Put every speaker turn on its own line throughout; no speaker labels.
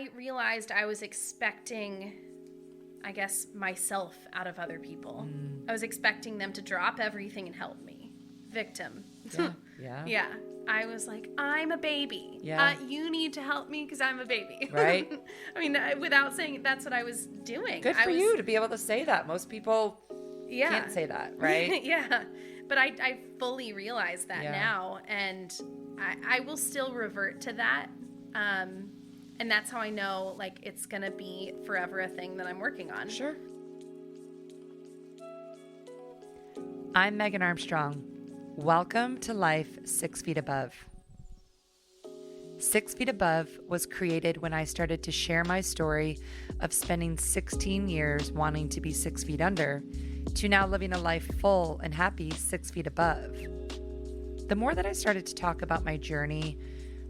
I realized I was expecting, I guess, myself out of other people. I was expecting them to drop everything and help me. Victim.
Yeah.
Yeah. I was like, I'm a baby.
Yeah.
You need to help me because I'm a baby.
Right.
I mean, without saying it, that's what I was doing.
Good for you to be able to say that. Most people can't say that, right?
Yeah. But I fully realize that now. And I will still revert to that. And that's how I know, like, it's going to be forever a thing that I'm working on.
Sure. I'm Megan Armstrong. Welcome to Life 6 Feet Above. 6 Feet Above was created when I started to share my story of spending 16 years wanting to be 6 feet under to now living a life full and happy 6 feet above. The more that I started to talk about my journey,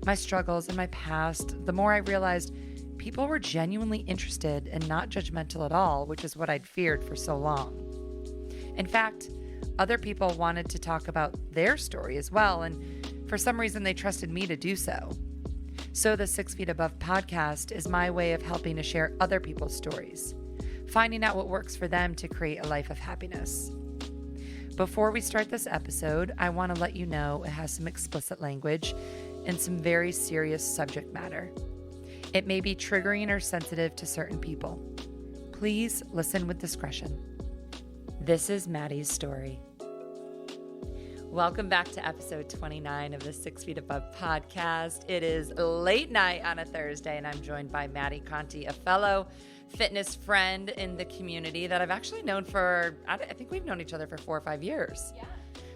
my struggles, and my past, the more I realized people were genuinely interested and not judgmental at all, which is what I'd feared for so long. In fact, other people wanted to talk about their story as well, and for some reason they trusted me to do so. So the 6 Feet Above podcast is my way of helping to share other people's stories, finding out what works for them to create a life of happiness. Before we start this episode, I want to let you know it has some explicit language and some very serious subject matter. It may be triggering or sensitive to certain people. Please listen with discretion. This is Maddie's story. Welcome back to episode 29 of the 6 Feet Above podcast. It is late night on a Thursday, and I'm joined by Madeleine Conti, a fellow fitness friend in the community that I've actually known for, I think we've known each other for 4 or 5 years.
Yeah.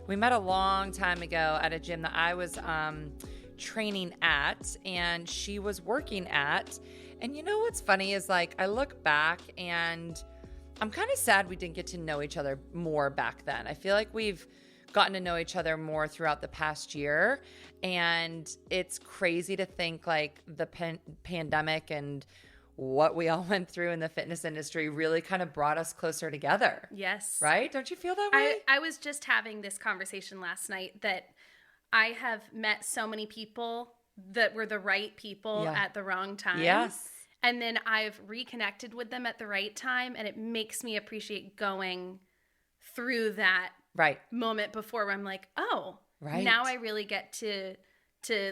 We met a long time ago at a gym that I was training at, and she was working at. And you know what's funny is, like, I look back and I'm kind of sad we didn't get to know each other more back then. I feel like we've gotten to know each other more throughout the past year. And it's crazy to think, like, the pandemic and what we all went through in the fitness industry really kind of brought us closer together.
Yes.
Right? Don't you feel that way?
I was just having this conversation last night that I have met so many people that were the right people at the wrong time.
Yes.
And then I've reconnected with them at the right time, and it makes me appreciate going through that moment before where I'm like, oh, now I really get to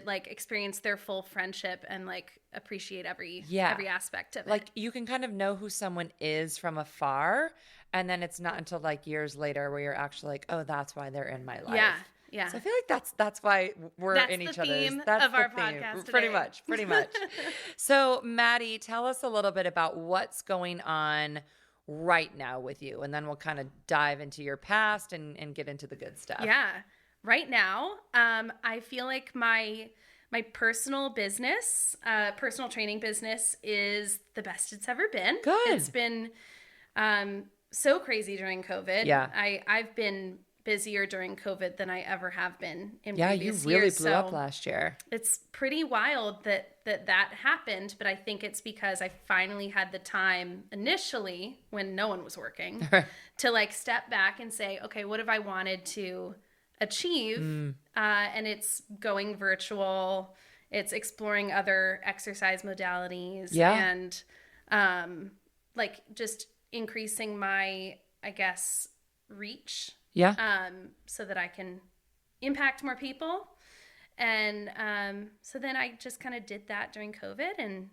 like experience their full friendship and like appreciate every aspect of it.
Like, you can kind of know who someone is from afar, and then it's not until like years later where you're actually like, oh, that's why they're in my life.
Yeah.
So I feel like that's why we're in each other's.
Theme
That's
of
the
our
theme.
podcast today.
Pretty much. So, Maddie, tell us a little bit about what's going on right now with you, and then we'll kind of dive into your past and get into the good stuff.
Yeah. Right now, I feel like my personal business, personal training business, is the best it's ever been.
Good.
It's been so crazy during COVID.
Yeah.
I've been busier during COVID than I ever have been in
you
previous
really
years.
blew up last year.
It's pretty wild that happened, but I think it's because I finally had the time initially when no one was working to like step back and say, okay, what have I wanted to achieve? And it's going virtual. It's exploring other exercise modalities and like just increasing my, I guess, reach. So that I can impact more people. And so then I just kind of did that during COVID, and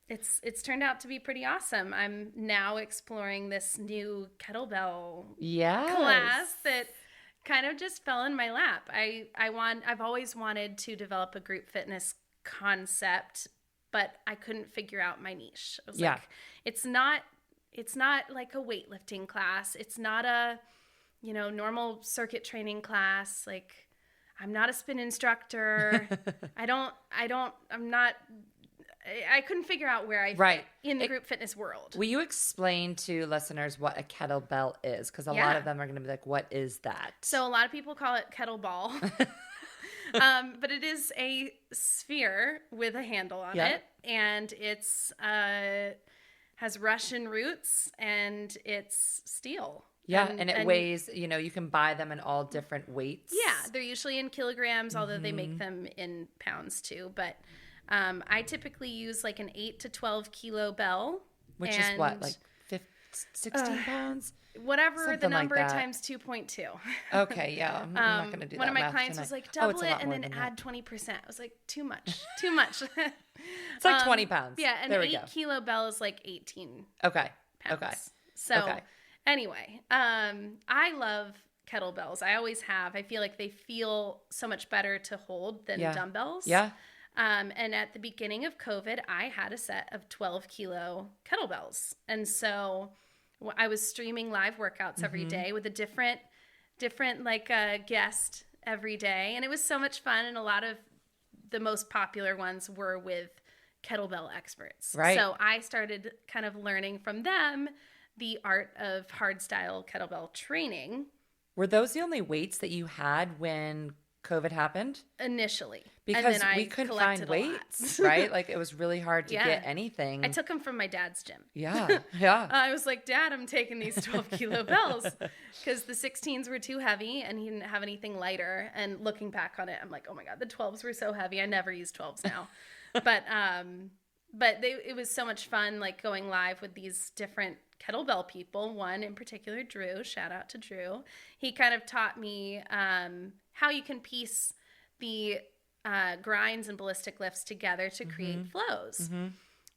it's turned out to be pretty awesome. I'm now exploring this new kettlebell class that kind of just fell in my lap. I've always wanted to develop a group fitness concept, but I couldn't figure out my niche. I was like, it's not like a weightlifting class. It's not a normal circuit training class. Like, I'm not a spin instructor. I couldn't figure out where I fit in the group fitness world.
Will you explain to listeners what a kettlebell is? Because a lot of them are going to be like, what is that?
So a lot of people call it kettleball. But it is a sphere with a handle on it. And it's has Russian roots, and it's steel.
Yeah, and it weighs, you can buy them in all different weights.
Yeah, they're usually in kilograms, although they make them in pounds too. But I typically use like an 8 to 12 kilo bell.
Which is what, like 16 pounds?
Whatever
Something
the number
like that.
times 2.2.
Okay, yeah. I'm not going to do that.
One of my
math
clients
tonight.
was like,
Oh, it's
double
a
it
lot
and
more
then
than
add
that.
20%. I was like, too much. Too much.
It's like 20 pounds.
Yeah, an
there we
8
go.
kilo bell is like 18
Okay.
pounds.
Okay.
So anyway, I love kettlebells. I always have. I feel like they feel so much better to hold than dumbbells.
Yeah.
And at the beginning of COVID, I had a set of 12 kilo kettlebells. And so I was streaming live workouts every day with a different like guest every day. And it was so much fun. And a lot of the most popular ones were with kettlebell experts.
Right.
So I started kind of learning from them the art of hardstyle kettlebell training.
Were those the only weights that you had when COVID happened?
Initially.
Because we couldn't find weights, right? Like it was really hard to get anything.
I took them from my dad's gym.
Yeah, yeah.
I was like, Dad, I'm taking these 12 kilo bells because the 16s were too heavy and he didn't have anything lighter. And looking back on it, I'm like, oh my God, the 12s were so heavy. I never use 12s now. But it was so much fun, like going live with these different kettlebell people. One in particular, Drew. Shout out to Drew. He kind of taught me how you can piece the grinds and ballistic lifts together to create flows.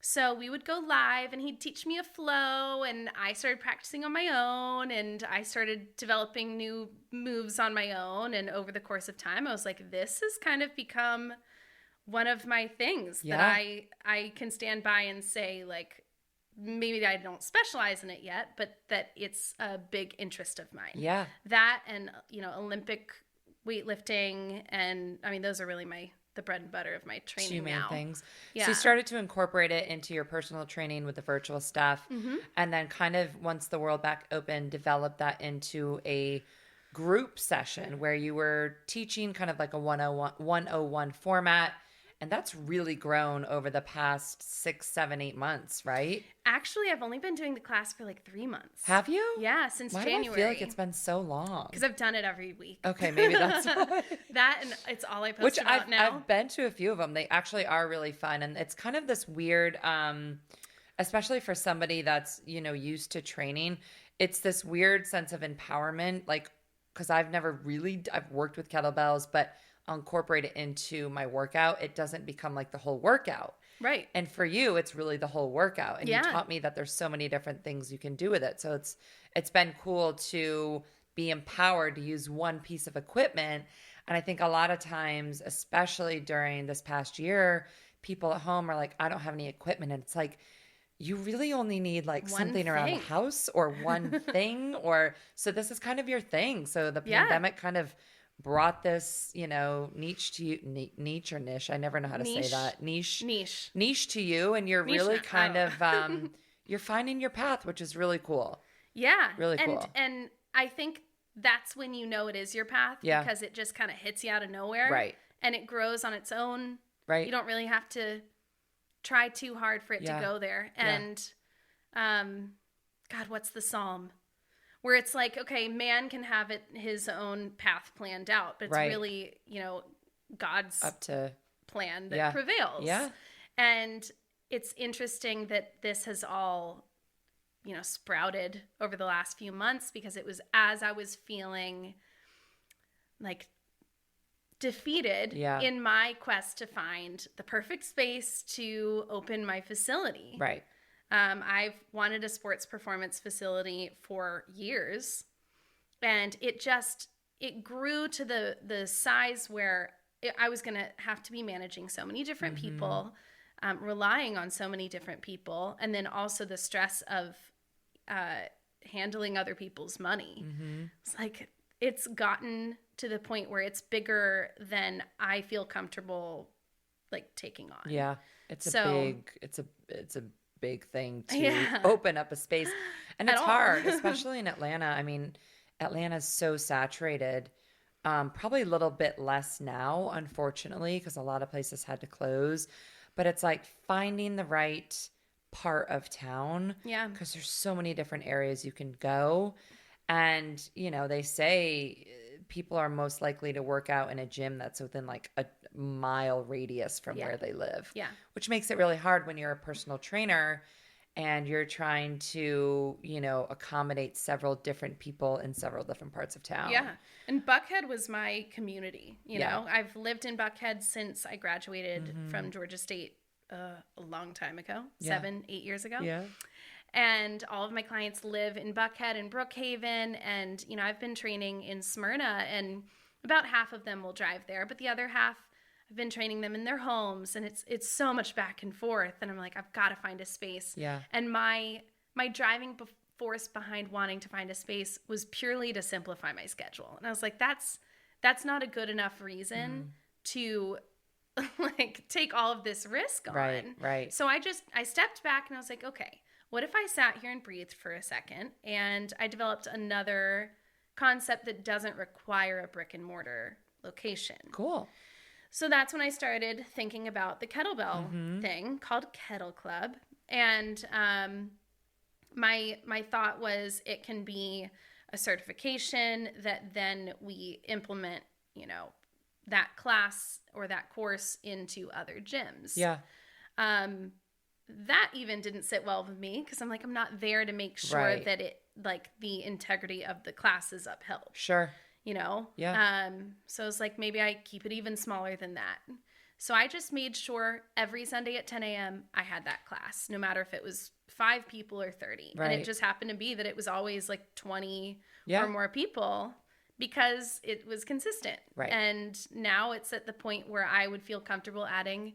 So we would go live and he'd teach me a flow and I started practicing on my own and I started developing new moves on my own. And over the course of time, I was like, this has kind of become one of my things that I can stand by and say, like, maybe I don't specialize in it yet, but that it's a big interest of mine.
Yeah.
That and, Olympic weightlifting. And I mean, those are really the bread and butter of my training
Two main
now.
things.
Yeah.
So you started to incorporate it into your personal training with the virtual stuff. And then kind of once the world back opened, developed that into a group session where you were teaching kind of like a 101 format. And that's really grown over the past 6, 7, 8 months, right?
Actually, I've only been doing the class for like 3 months.
Have you?
Yeah, since
Why
January.
do I feel like it's been so long?
Because I've done it every week.
Okay, maybe that's why.
That and it's all I post about now.
I've been to a few of them. They actually are really fun. And it's kind of this weird, especially for somebody that's, used to training, it's this weird sense of empowerment. Like, because I've worked with kettlebells, but incorporate it into my workout, it doesn't become like the whole workout.
Right.
And for you, it's really the whole workout. And you taught me that there's so many different things you can do with it. So it's been cool to be empowered to use one piece of equipment. And I think a lot of times, especially during this past year, people at home are like, I don't have any equipment. And it's like, you really only need like something around the house or one thing. So this is kind of your thing. So the pandemic kind of brought this, niche to you, niche or niche. I never know how to say that. Niche to you. And you're really kind of, you're finding your path, which is really cool.
Yeah.
Really cool.
And I think that's when you know it is your path because it just kind of hits you out of nowhere.
Right.
And it grows on its own.
Right.
You don't really have to try too hard for it to go there. And, God, what's the Psalm? Where it's like, okay, man can have his own path planned out, but it's really, God's plan that prevails.
Yeah.
And it's interesting that this has all, sprouted over the last few months because it was as I was feeling like defeated in my quest to find the perfect space to open my facility.
Right.
I've wanted a sports performance facility for years, and it grew to the size where I was going to have to be managing so many different people, relying on so many different people, and then also the stress of handling other people's money. It's like it's gotten to the point where it's bigger than I feel comfortable like taking on.
Yeah, it's a big thing to open up a space, and it's hard, especially in Atlanta. I mean, Atlanta's so saturated. Probably a little bit less now, unfortunately, because a lot of places had to close. But it's like finding the right part of town. Yeah. Because there's so many different areas you can go. And, they say people are most likely to work out in a gym that's within like mile radius from where they live.
Yeah.
Which makes it really hard when you're a personal trainer and you're trying to, accommodate several different people in several different parts of town.
Yeah. And Buckhead was my community. You know, I've lived in Buckhead since I graduated from Georgia State a long time ago, 7-8 years ago.
Yeah.
And all of my clients live in Buckhead and Brookhaven. And, I've been training in Smyrna, and about half of them will drive there. But the other half, I've been training them in their homes. And it's so much back and forth. And I'm like, I've got to find a space.
Yeah.
And my driving force behind wanting to find a space was purely to simplify my schedule. And I was like, that's not a good enough reason to like take all of this risk on.
Right.
So I stepped back and I was like, okay, what if I sat here and breathed for a second, and I developed another concept that doesn't require a brick and mortar location?
Cool.
So that's when I started thinking about the kettlebell thing called Kettle Club. And my thought was it can be a certification that then we implement, that class or that course into other gyms.
Yeah.
That even didn't sit well with me, because I'm like, I'm not there to make sure that it, like, the integrity of the class is upheld.
Sure.
Yeah. So I was like, maybe I keep it even smaller than that. So I just made sure every Sunday at 10 a.m. I had that class, no matter if it was 5 people or 30.
Right.
And it just happened to be that it was always like 20 or more people, because it was consistent.
Right.
And now it's at the point where I would feel comfortable adding,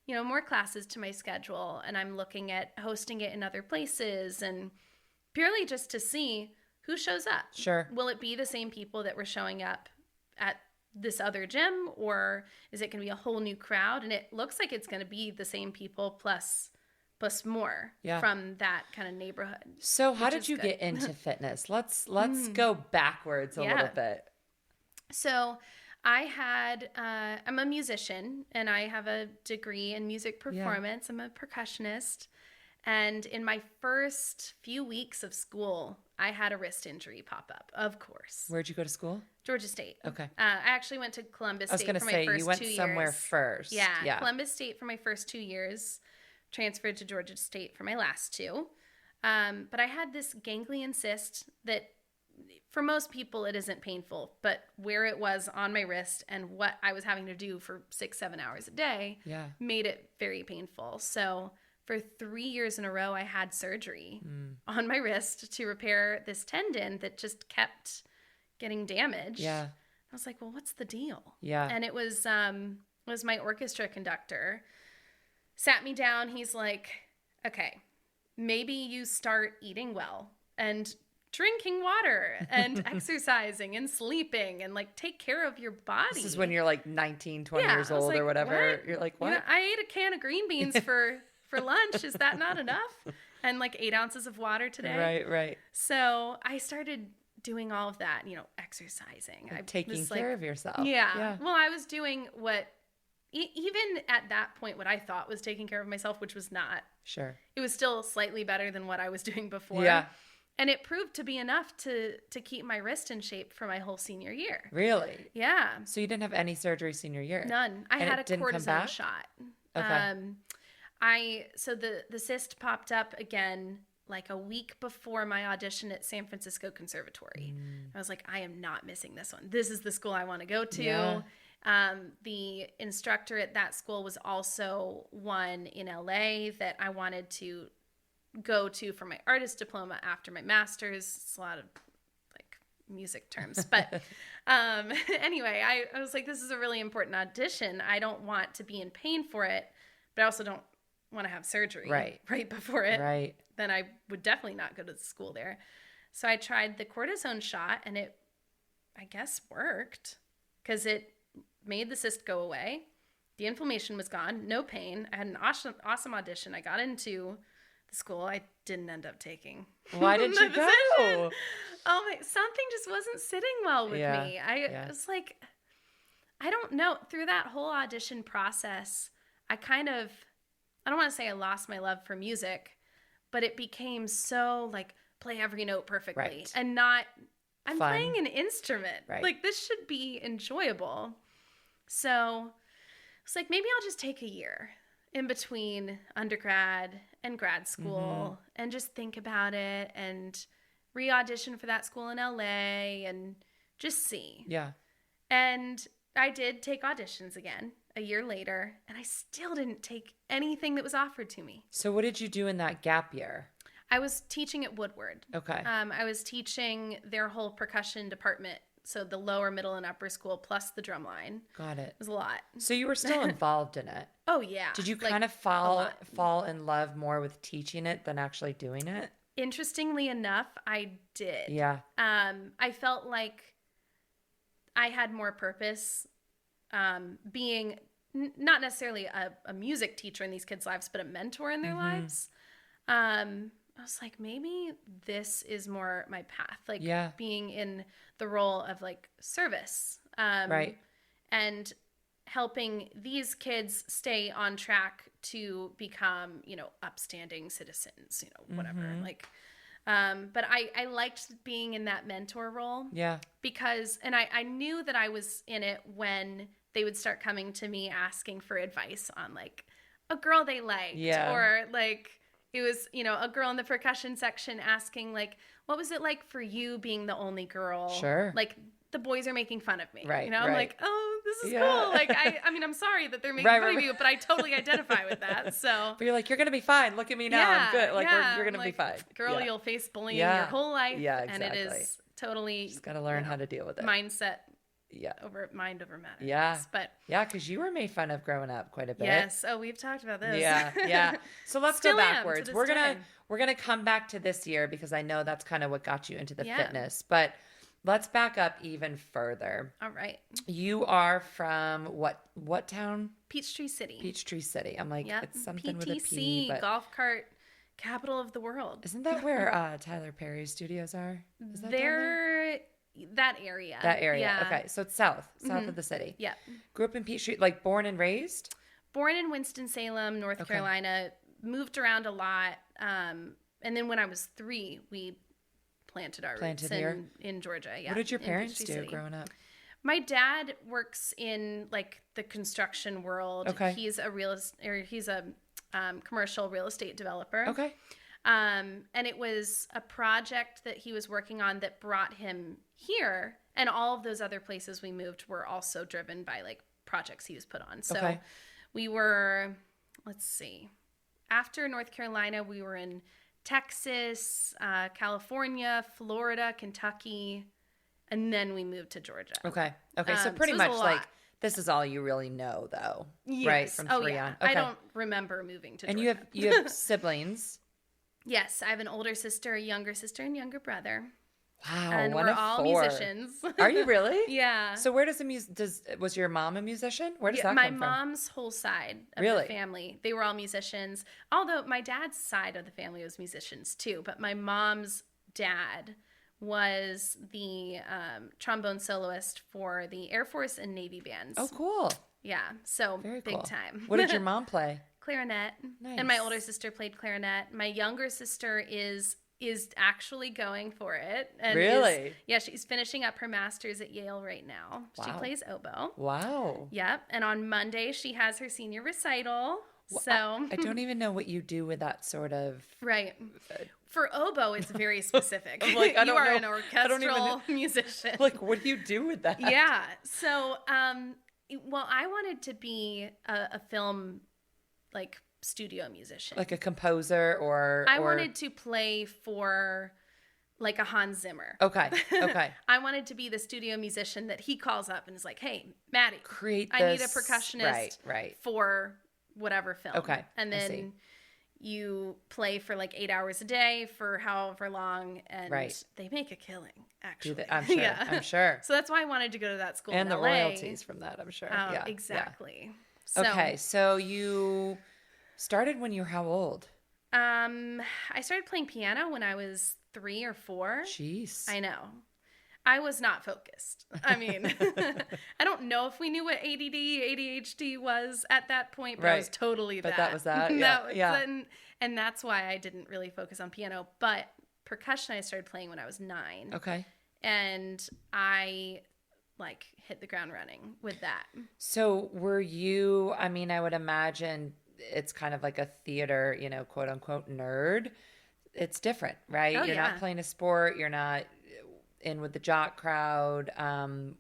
more classes to my schedule. And I'm looking at hosting it in other places, and purely just to see who shows up.
Sure.
Will it be the same people that were showing up at this other gym, or is it going to be a whole new crowd? And it looks like it's going to be the same people plus more from that kind of neighborhood.
So how did you get into fitness? Let's go backwards a little bit.
So I'm a musician, and I have a degree in music performance. I'm a percussionist. And in my first few weeks of school, I had a wrist injury pop up, of course.
Where'd you go to school?
Georgia State.
Okay.
I actually went to Columbus State for my first 2 years. I was going to say, you went
somewhere first.
Yeah, Columbus State for my first 2 years, transferred to Georgia State for my last 2. But I had this ganglion cyst that, for most people, it isn't painful, but where it was on my wrist and what I was having to do for 6-7 hours a day made it very painful. So for 3 years in a row, I had surgery on my wrist to repair this tendon that just kept getting damaged.
Yeah.
I was like, well, what's the deal?
Yeah.
And it was my orchestra conductor sat me down. He's like, okay, maybe you start eating well and drinking water and exercising and sleeping and like take care of your body.
This is when you're like 19, 20 years old or whatever.
What?
You're like, what?
I ate a can of green beans for lunch. Is that not enough? And like 8 ounces of water today.
Right.
So I started doing all of that, exercising.
Taking care of yourself.
Yeah. Well, I was doing what, even at that point, what I thought was taking care of myself, which was not.
Sure.
It was still slightly better than what I was doing before.
Yeah.
And it proved to be enough to keep my wrist in shape for my whole senior year.
Really?
Yeah.
So you didn't have any surgery senior year?
None. I had a cortisone shot.
Okay.
So the cyst popped up again like a week before my audition at San Francisco Conservatory. I was like, I am not missing this one. This is the school I want to go to.
Yeah.
The instructor at that school was also one in LA that I wanted to go to for my artist diploma after my master's. It's a lot of like music terms, but anyway, I was like, this is a really important audition. I don't want to be in pain for it, but I also don't want to have surgery right before it.
Right.
Then I would definitely not go to the school there. So I tried the cortisone shot, and it, I guess, worked because it made the cyst go away. The inflammation was gone, no pain. I had an awesome audition. I got into the school I didn't end up taking.
Why did you go?
Oh my, something just wasn't sitting well with me. I was like, I don't know. Through that whole audition process, I don't want to say I lost my love for music, but it became so like play every note perfectly and not, I'm playing an instrument. Right. Like this should be enjoyable. So was like, maybe I'll just take a year in between undergrad and grad school and just think about it and re-audition for that school in LA and just see.
Yeah.
And I did take auditions again a year later, and I still didn't take anything that was offered to me.
So what did you do in that gap year?
I was teaching at Woodward.
Okay.
I was teaching their whole percussion department. So the lower, middle, and upper school plus the drum line.
Got it.
It was a lot.
So you were still involved in it.
Oh, yeah.
Did you kind of fall in love more with teaching it than actually doing it?
Interestingly enough, I did.
Yeah.
I felt like I had more purpose being not necessarily a music teacher in these kids' lives, but a mentor in their lives. I was like, maybe this is more my path, like being in the role of like service,
right, and
helping these kids stay on track to become, upstanding citizens, whatever. Like, but I liked being in that mentor role, because, and I knew that I was in it when they would start coming to me asking for advice on like a girl they liked, or like. It was, a girl in the percussion section asking, like, what was it like for you being the only girl?
Sure.
Like, the boys are making fun of me.
Right.
I'm like, oh, this is cool. Like, I mean, I'm sorry that they're making fun of you, but I totally identify with that. So.
But you're like, you're going to be fine. Look at me now. I'm good. Like, you're going to be fine.
Girl, you'll face bullying your whole life.
Yeah, exactly.
And it is totally.
Just got to learn how to deal with it.
Mindset. Mind over matter.
Yeah.
But
because you were made fun of growing up quite a bit.
Yes. Oh, we've talked about this.
Yeah. So let's go backwards. We're
time.
gonna come back to this year because I know that's kind of what got you into the fitness. But let's back up even further.
All right.
You are from what town?
Peachtree City.
Peachtree City. I'm like, it's something
PTC,
with a P. But
golf cart capital of the world.
Isn't that where Tyler Perry's studios are? Is that
that area.
Yeah. Okay. So it's south of the city.
Yeah.
Grew up in Peachtree, like born and raised?
Born in Winston-Salem, North Carolina. Moved around a lot. And then when I was 3, we planted our roots in Georgia. Yeah.
What did your parents do growing up?
My dad works in like the construction world.
Okay.
He's a commercial real estate developer.
Okay.
And it was a project that he was working on that brought him here. And all of those other places we moved were also driven by like projects he was put on. So we were, let's see, after North Carolina, we were in Texas, California, Florida, Kentucky, and then we moved to Georgia.
Okay. So pretty much like this is all you really know though, right? From 3 on. Okay.
I don't remember moving to Georgia.
And you have siblings.
Yes, I have an older sister, a younger sister, and younger brother.
Wow,
and we're all musicians.
Are you really?
Yeah.
So where does was your mom a musician? Where does that come from?
My mom's whole side of the family, they were all musicians. Although my dad's side of the family was musicians too, but my mom's dad was the trombone soloist for the Air Force and Navy bands.
Oh, cool.
Yeah, so
very
big
cool.
time.
What did your mom play?
Clarinet.
Nice.
And my older sister played clarinet. My younger sister is actually going for it. And
really?
She's finishing up her master's at Yale right now. Wow. She plays oboe.
Wow.
Yep. And on Monday, she has her senior recital.
Well,
so
I don't even know what you do with that sort of...
Right. For oboe, it's very specific.
Like,
you are an orchestral musician.
Like, what do you do with that?
Yeah. So, I wanted to be a film, like, studio musician.
Like a composer or...
I wanted to play for like a Hans Zimmer.
Okay.
I wanted to be the studio musician that he calls up and is like, hey, Maddie,
I
need a percussionist for whatever film.
Okay.
And then you play for like 8 hours a day for however long, and they make a killing, actually.
I'm sure. I'm sure.
So that's why I wanted to go to that school
and
in
the
LA.
royalties from that, I'm sure.
Yeah, exactly.
Yeah. So you started when you were how old?
I started playing piano when I was 3 or 4.
Jeez.
I know. I was not focused. I mean, I don't know if we knew what ADD, ADHD was at that point, but I was totally that.
But that was that? Yeah.
And that's why I didn't really focus on piano. But percussion I started playing when I was 9.
Okay.
And I like hit the ground running with that.
So were you, I mean, I would imagine it's kind of like a theater, you know, quote unquote nerd. It's different, right?
Oh,
You're
yeah.
not playing a sport. You're not in with the jock crowd.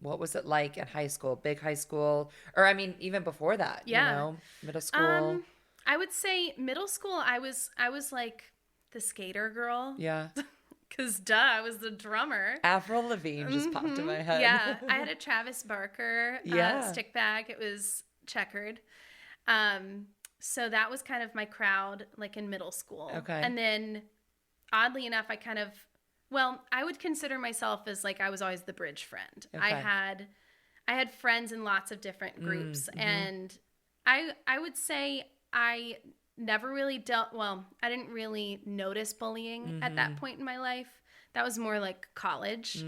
What was it like at high school? Big high school? Or I mean, even before that, you
Yeah.
know, middle school.
I would say middle school, I was like the skater girl.
Yeah.
Because duh, I was the drummer.
Avril Lavigne just popped in my head.
Yeah, I had a Travis Barker stick bag. It was checkered. So that was kind of my crowd, like in middle school.
Okay.
And then, oddly enough, I would consider myself as like I was always the bridge friend.
Okay.
I had friends in lots of different groups, and I would say I never really I didn't really notice bullying at that point in my life. That was more like college.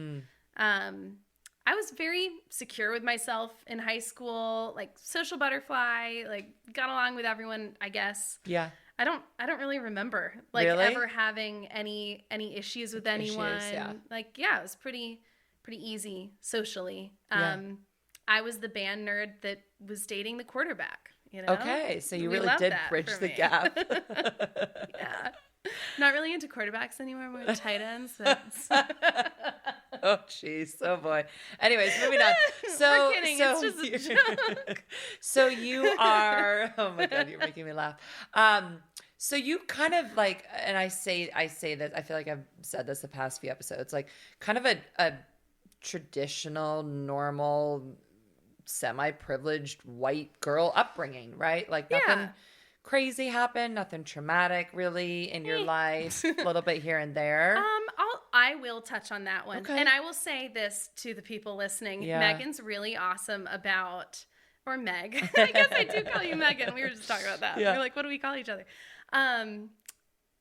I was very secure with myself in high school, like social butterfly, like got along with everyone, I guess.
Yeah.
I don't really remember like ever having any issues with anyone.
Yeah.
Like, yeah, it was pretty easy socially.
Yeah.
I was the band nerd that was dating the quarterback, you know?
Okay. So you
We
really
love
did
that
bridge
for
the
me.
gap.
Yeah. Not really into quarterbacks anymore, more tight ends. But
Oh, jeez. Oh, boy. Anyways, moving on.
We're kidding. It's just a joke.
So you are, oh my God, you're making me laugh. So you kind of like, and I say that, I feel like I've said this the past few episodes, like kind of a traditional, normal, semi-privileged white girl upbringing, right? Like nothing crazy happened, nothing traumatic really in your life, a little bit here and there.
I will touch on that one.
Okay.
And I will say this to the people listening.
Yeah.
Megan's really awesome about, or Meg. I guess I do call you Megan. We were just talking about that.
Yeah.
We're like, what do we call each other?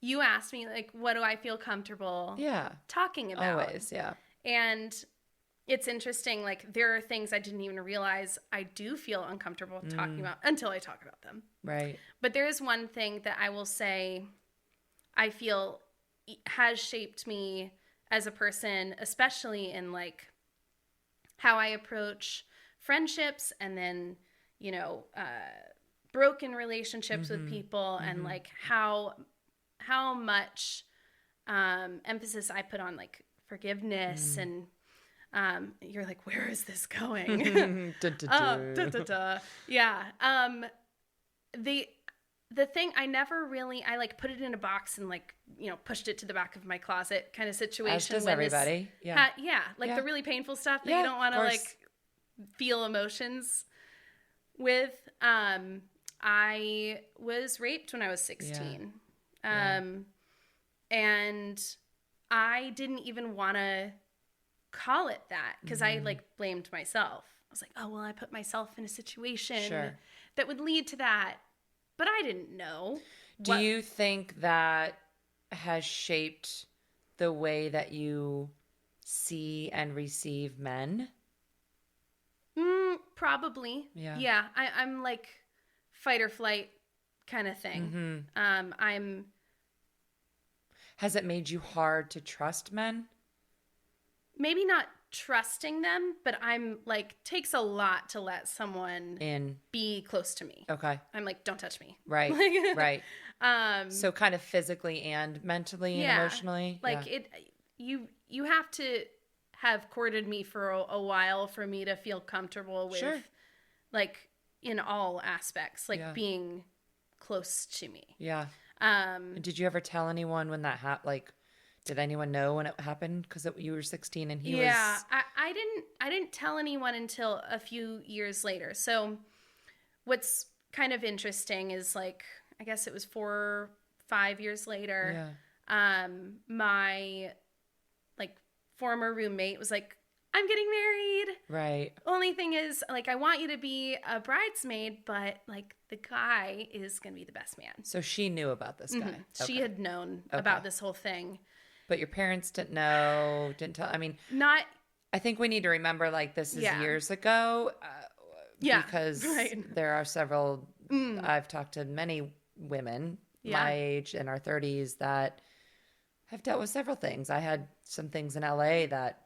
You asked me, like, what do I feel comfortable talking about?
Always, yeah.
And it's interesting, like, there are things I didn't even realize I do feel uncomfortable talking about until I talk about them.
Right.
But there is one thing that I will say I feel has shaped me as a person, especially in, like, how I approach friendships and then, you know, broken relationships with people and, like, how much emphasis I put on, like, forgiveness and you're like, where is this going? Yeah. The thing I never really, I like put it in a box and like, you know, pushed it to the back of my closet kind of situation.
As does everybody. Yeah.
The really painful stuff that you don't want to like feel emotions with. I was raped when I was 16. And I didn't even want to call it that because I like blamed myself. I was like, oh, well, I put myself in a situation that would lead to that. But I didn't know.
Do you think that has shaped the way that you see and receive men?
Probably. Yeah. I'm like fight or flight kind of thing.
Has it made you hard to trust men?
Maybe not trusting them, but I'm like, takes a lot to let someone be close to me.
Okay.
I'm like, don't touch me.
Right. Right. So kind of physically and mentally and emotionally.
Like you have to have courted me for a while for me to feel comfortable with like in all aspects, like being close to me.
Yeah. Did you ever tell anyone when that happened? Like, did anyone know when it happened? Because you were 16 and he was...
Yeah, I didn't tell anyone until a few years later. So what's kind of interesting is like, I guess it was 4 or 5 years later, my like former roommate was like, I'm getting married.
Right.
Only thing is, like, I want you to be a bridesmaid, but like the guy is going to be the best man.
So she knew about this guy. Okay.
She had known about this whole thing.
But your parents didn't know, didn't tell. I mean, I think we need to remember, like, this is years ago. Because there are several, I've talked to many women my age in our 30s that have dealt with several things. I had some things in LA that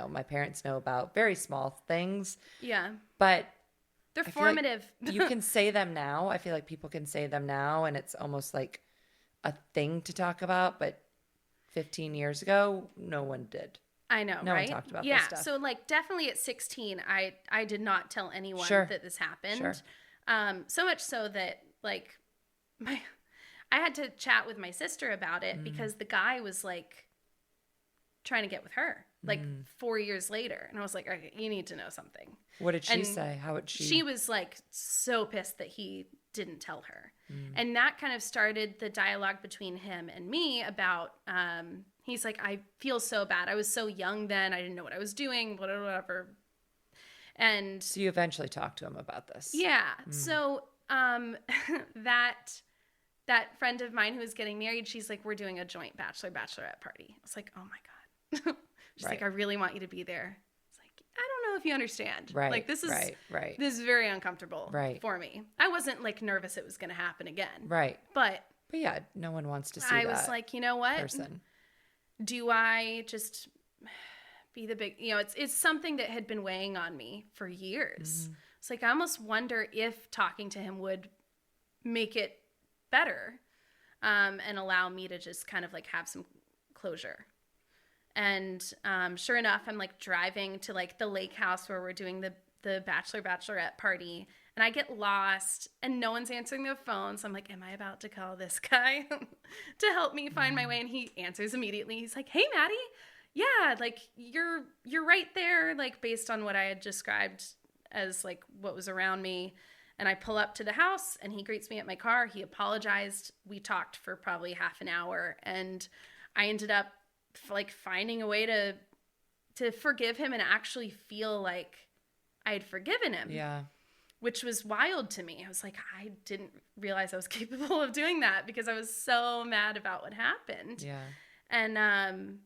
my parents know about very small things.
Yeah.
But
they're formative.
You can say them now. I feel like people can say them now, and it's almost like a thing to talk about. But 15 years ago, no one did.
I know,
no
right?
one talked about this stuff.
So like definitely at 16, I did not tell anyone that this happened.
Sure.
So much so that like I had to chat with my sister about it because the guy was like trying to get with her like 4 years later. And I was like, okay, you need to know something.
What did she say? How would she?
She was like so pissed that he didn't tell her. And that kind of started the dialogue between him and me about, he's like, I feel so bad. I was so young then. I didn't know what I was doing, whatever. And
so you eventually talked to him about this.
Yeah. So that friend of mine who was getting married, she's like, we're doing a joint bachelorette party. I was like, oh my God. She's like, I really want you to be there. It's like, I don't know if you understand.
Right.
Like this is
right.
This is very uncomfortable for me. I wasn't like nervous it was going to happen again.
Right.
But
yeah, no one wants to see that.
I was like, you know what?
Person.
Do I just be the big, it's something that had been weighing on me for years. It's like, I almost wonder if talking to him would make it better and allow me to just kind of like have some closure. And sure enough, I'm like driving to like the lake house where we're doing the bachelorette party, and I get lost and no one's answering their phone. So I'm like, am I about to call this guy to help me find my way? And he answers immediately. He's like, hey, Maddie. Yeah, like you're right there, like based on what I had described as like what was around me. And I pull up to the house and he greets me at my car. He apologized. We talked for probably half an hour, and I ended up like finding a way to forgive him and actually feel like I had forgiven him. Yeah. Which was wild to me. I was like, I didn't realize I was capable of doing that because I was so mad about what happened. Yeah. And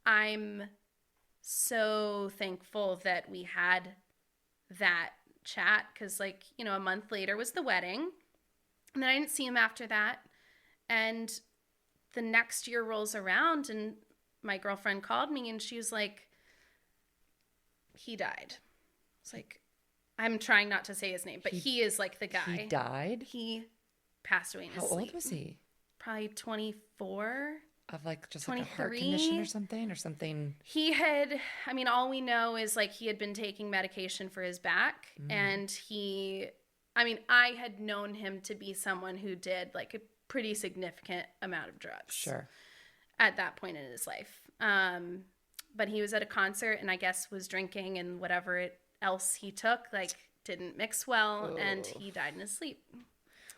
I'm so thankful that we had that chat because like, a month later was the wedding, and then I didn't see him after that. And the next year rolls around and my girlfriend called me and she was like, he died. It's like, I'm trying not to say his name, but he is like the guy.
He died?
He passed away in his sleep.
How old was he?
Probably 24.
Of like just 23. Like a heart condition or something?
He had, all we know is like he had been taking medication for his back, and I had known him to be someone who did like a pretty significant amount of drugs. Sure. At that point in his life. But he was at a concert and I guess was drinking, and whatever else he took, like didn't mix well. Ooh. And he died in his sleep.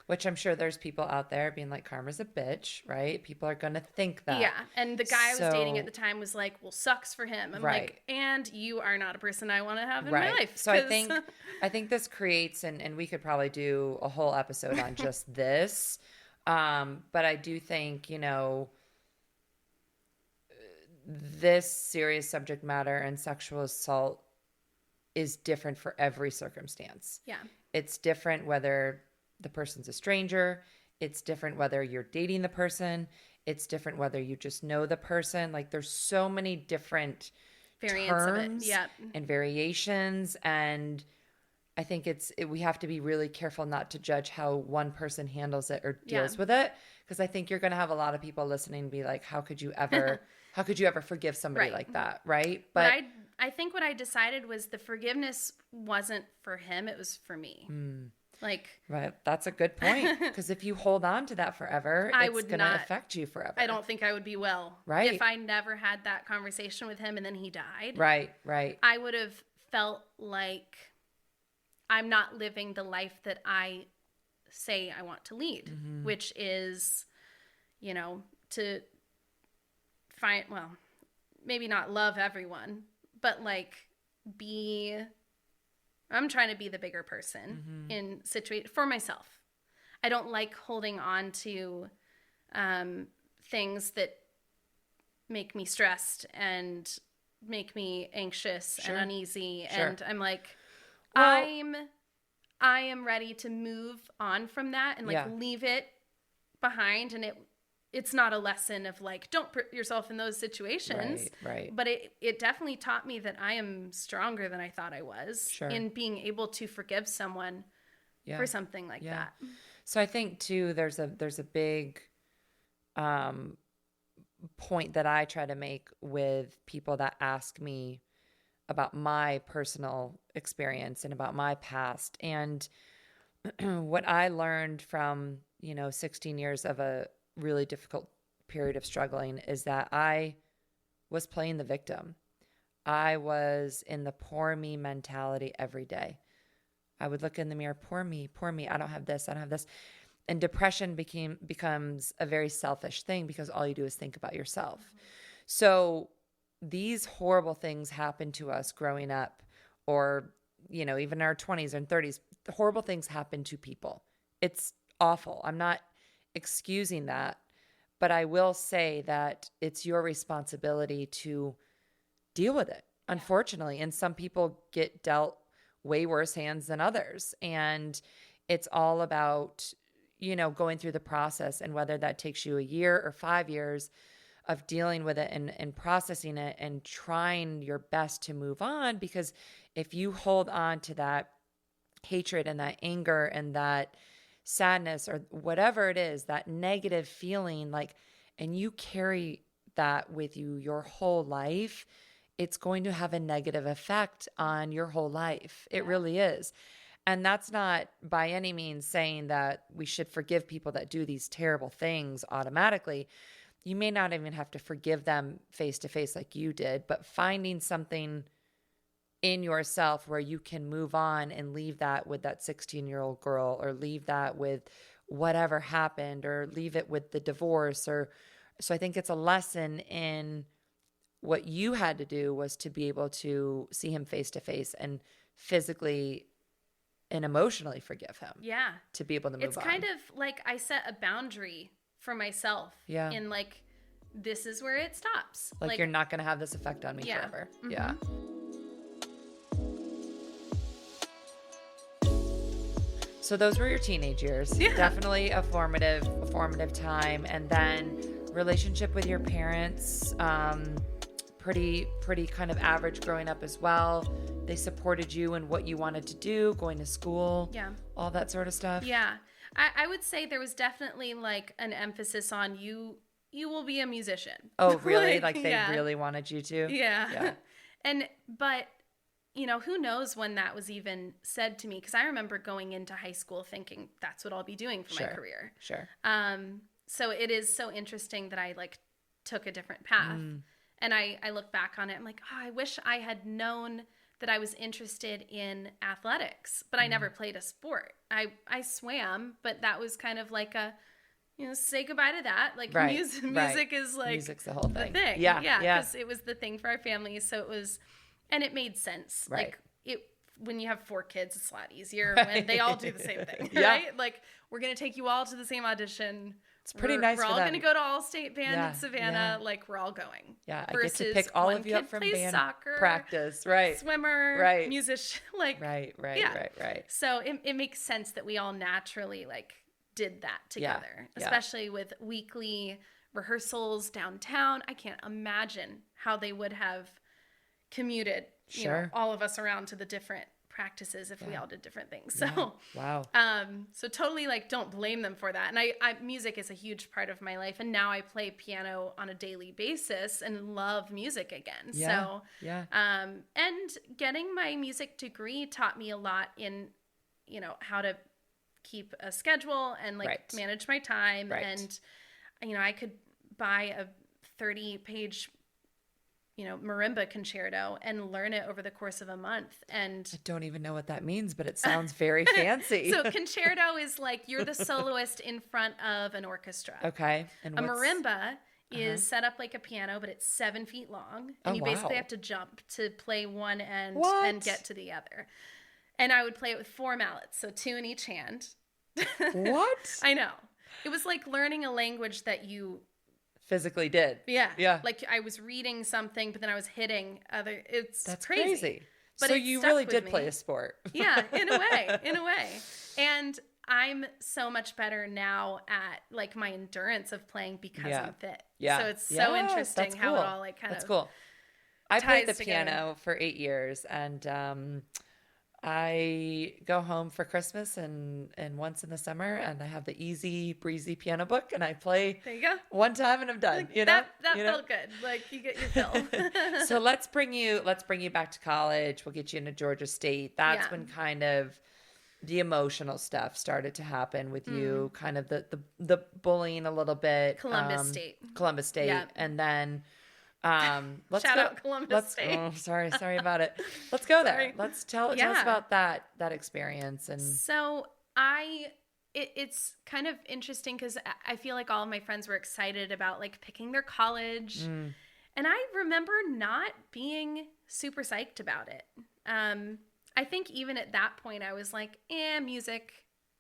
Which I'm sure there's people out there being like, karma's a bitch, right? People are going to think that.
Yeah. And the guy I was dating at the time was like, well, sucks for him. I'm like, and you are not a person I want to have in my life.
So I think this creates, and we could probably do a whole episode on just this. But I do think, this serious subject matter and sexual assault is different for every circumstance. Yeah. It's different whether the person's a stranger. It's different whether you're dating the person. It's different whether you just know the person. Like there's so many different variants terms of it. And variations. And I think we have to be really careful not to judge how one person handles it or deals with it. Because I think you're going to have a lot of people listening and be like, how could you ever forgive somebody like that? Right. But
I think what I decided was the forgiveness wasn't for him. It was for me. Right.
That's a good point. Because if you hold on to that forever, it's going to affect you forever.
I don't think I would be well. Right. If I never had that conversation with him and then he died.
Right.
I would have felt like I'm not living the life that I say I want to lead, which is, to find, well, maybe not love everyone, but like I'm trying to be the bigger person for myself. I don't like holding on to things that make me stressed and make me anxious and uneasy. Sure. And I'm like, I am ready to move on from that and leave it behind. And it's not a lesson of like, don't put yourself in those situations.
Right.
But it definitely taught me that I am stronger than I thought I was in being able to forgive someone for something like that.
So I think too, there's a big point that I try to make with people that ask me about my personal experience and about my past. And what I learned from, 16 years of a really difficult period of struggling is that I was playing the victim. I was in the poor me mentality every day. I would look in the mirror, poor me, I don't have this, I don't have this. And depression becomes a very selfish thing because all you do is think about yourself. So these horrible things happen to us growing up, or, even in our 20s and 30s, the horrible things happen to people. It's awful. I'm not excusing that, but I will say that it's your responsibility to deal with it, unfortunately. And some people get dealt way worse hands than others. And it's all about, going through the process, and whether that takes you a year or 5 years of dealing with it and processing it and trying your best to move on. Because if you hold on to that hatred and that anger and that sadness or whatever it is, that negative feeling, and you carry that with you your whole life, it's going to have a negative effect on your whole life. It really is. And that's not by any means saying that we should forgive people that do these terrible things automatically. You may not even have to forgive them face to face like you did, but finding something in yourself where you can move on and leave that with that 16-year-old girl, or leave that with whatever happened, or leave it with the divorce. So I think it's a lesson in what you had to do was to be able to see him face to face and physically and emotionally forgive him. Yeah. To be able to move on.
It's kind of like I set a boundary for myself. Yeah. In this is where it stops.
Like you're not going to have this effect on me forever. Mm-hmm. Yeah. So those were your teenage years. Yeah. Definitely a formative time. And then relationship with your parents, pretty kind of average growing up as well. They supported you in what you wanted to do, going to school, all that sort of stuff.
Yeah. I would say there was definitely an emphasis on you will be a musician.
Oh, really? They really wanted you to?
Yeah. But who knows when that was even said to me, because I remember going into high school thinking that's what I'll be doing for my career.
Sure.
So it is so interesting that I took a different path. And I look back on it, I'm like, I wish I had known that I was interested in athletics, but I never played a sport. I swam, but that was kind of say goodbye to that. Music is
music's the whole thing.
The thing. Yeah. Because it was the thing for our family. So it was, and it made sense. Right. When you have 4 kids, it's a lot easier when they all do the same thing, right? We're going to take you all to the same audition.
It's pretty nice for them.
We're all going to go to All-State Band in Savannah. We're all going.
Yeah, I get to pick all of you up from band soccer, practice, right?
Swimmer, musician,
Right.
So it makes sense that we all naturally did that together, especially with weekly rehearsals downtown. I can't imagine how they would have commuted, all of us around to the different practices if we all did different things. So
wow.
So totally don't blame them for that. And I music is a huge part of my life, and now I play piano on a daily basis and love music again. And getting my music degree taught me a lot in how to keep a schedule and manage my time. And I could buy a 30-page marimba concerto and learn it over the course of a month. And
I don't even know what that means, but it sounds very fancy.
So concerto is you're the soloist in front of an orchestra.
Okay. And
a marimba is set up like a piano, but it's 7 feet long. And you basically have to jump to play one end and get to the other. And I would play it with 4 mallets, so 2 in each hand.
What?
I know. It was like learning a language that you
physically did.
Yeah. I was reading something, but then I was hitting other. That's crazy.
But so you really did play a sport.
Yeah, in a way. And I'm so much better now at like my endurance of playing because I'm fit.
Yeah.
So it's so interesting how it all like kind
That's
of
cool. I played the
together.
piano for 8 years, and I go home for Christmas and once in the summer, and I have the easy breezy piano book, and I play
There you go.
one time and I'm done.
Like,
you know
that felt good. Like you get your fill.
So let's bring you back to college. We'll get you into Georgia State. That's when kind of the emotional stuff started to happen with you, kind of the bullying a little bit. Columbus State.
Yeah.
And then let's
Shout
go.
out Columbus State.
Oh, sorry about it. Let's go there. Let's tell us about that experience. And
so it's kind of interesting because I feel like all of my friends were excited about like picking their college. And I remember not being super psyched about it. I think even at that point I was like, music.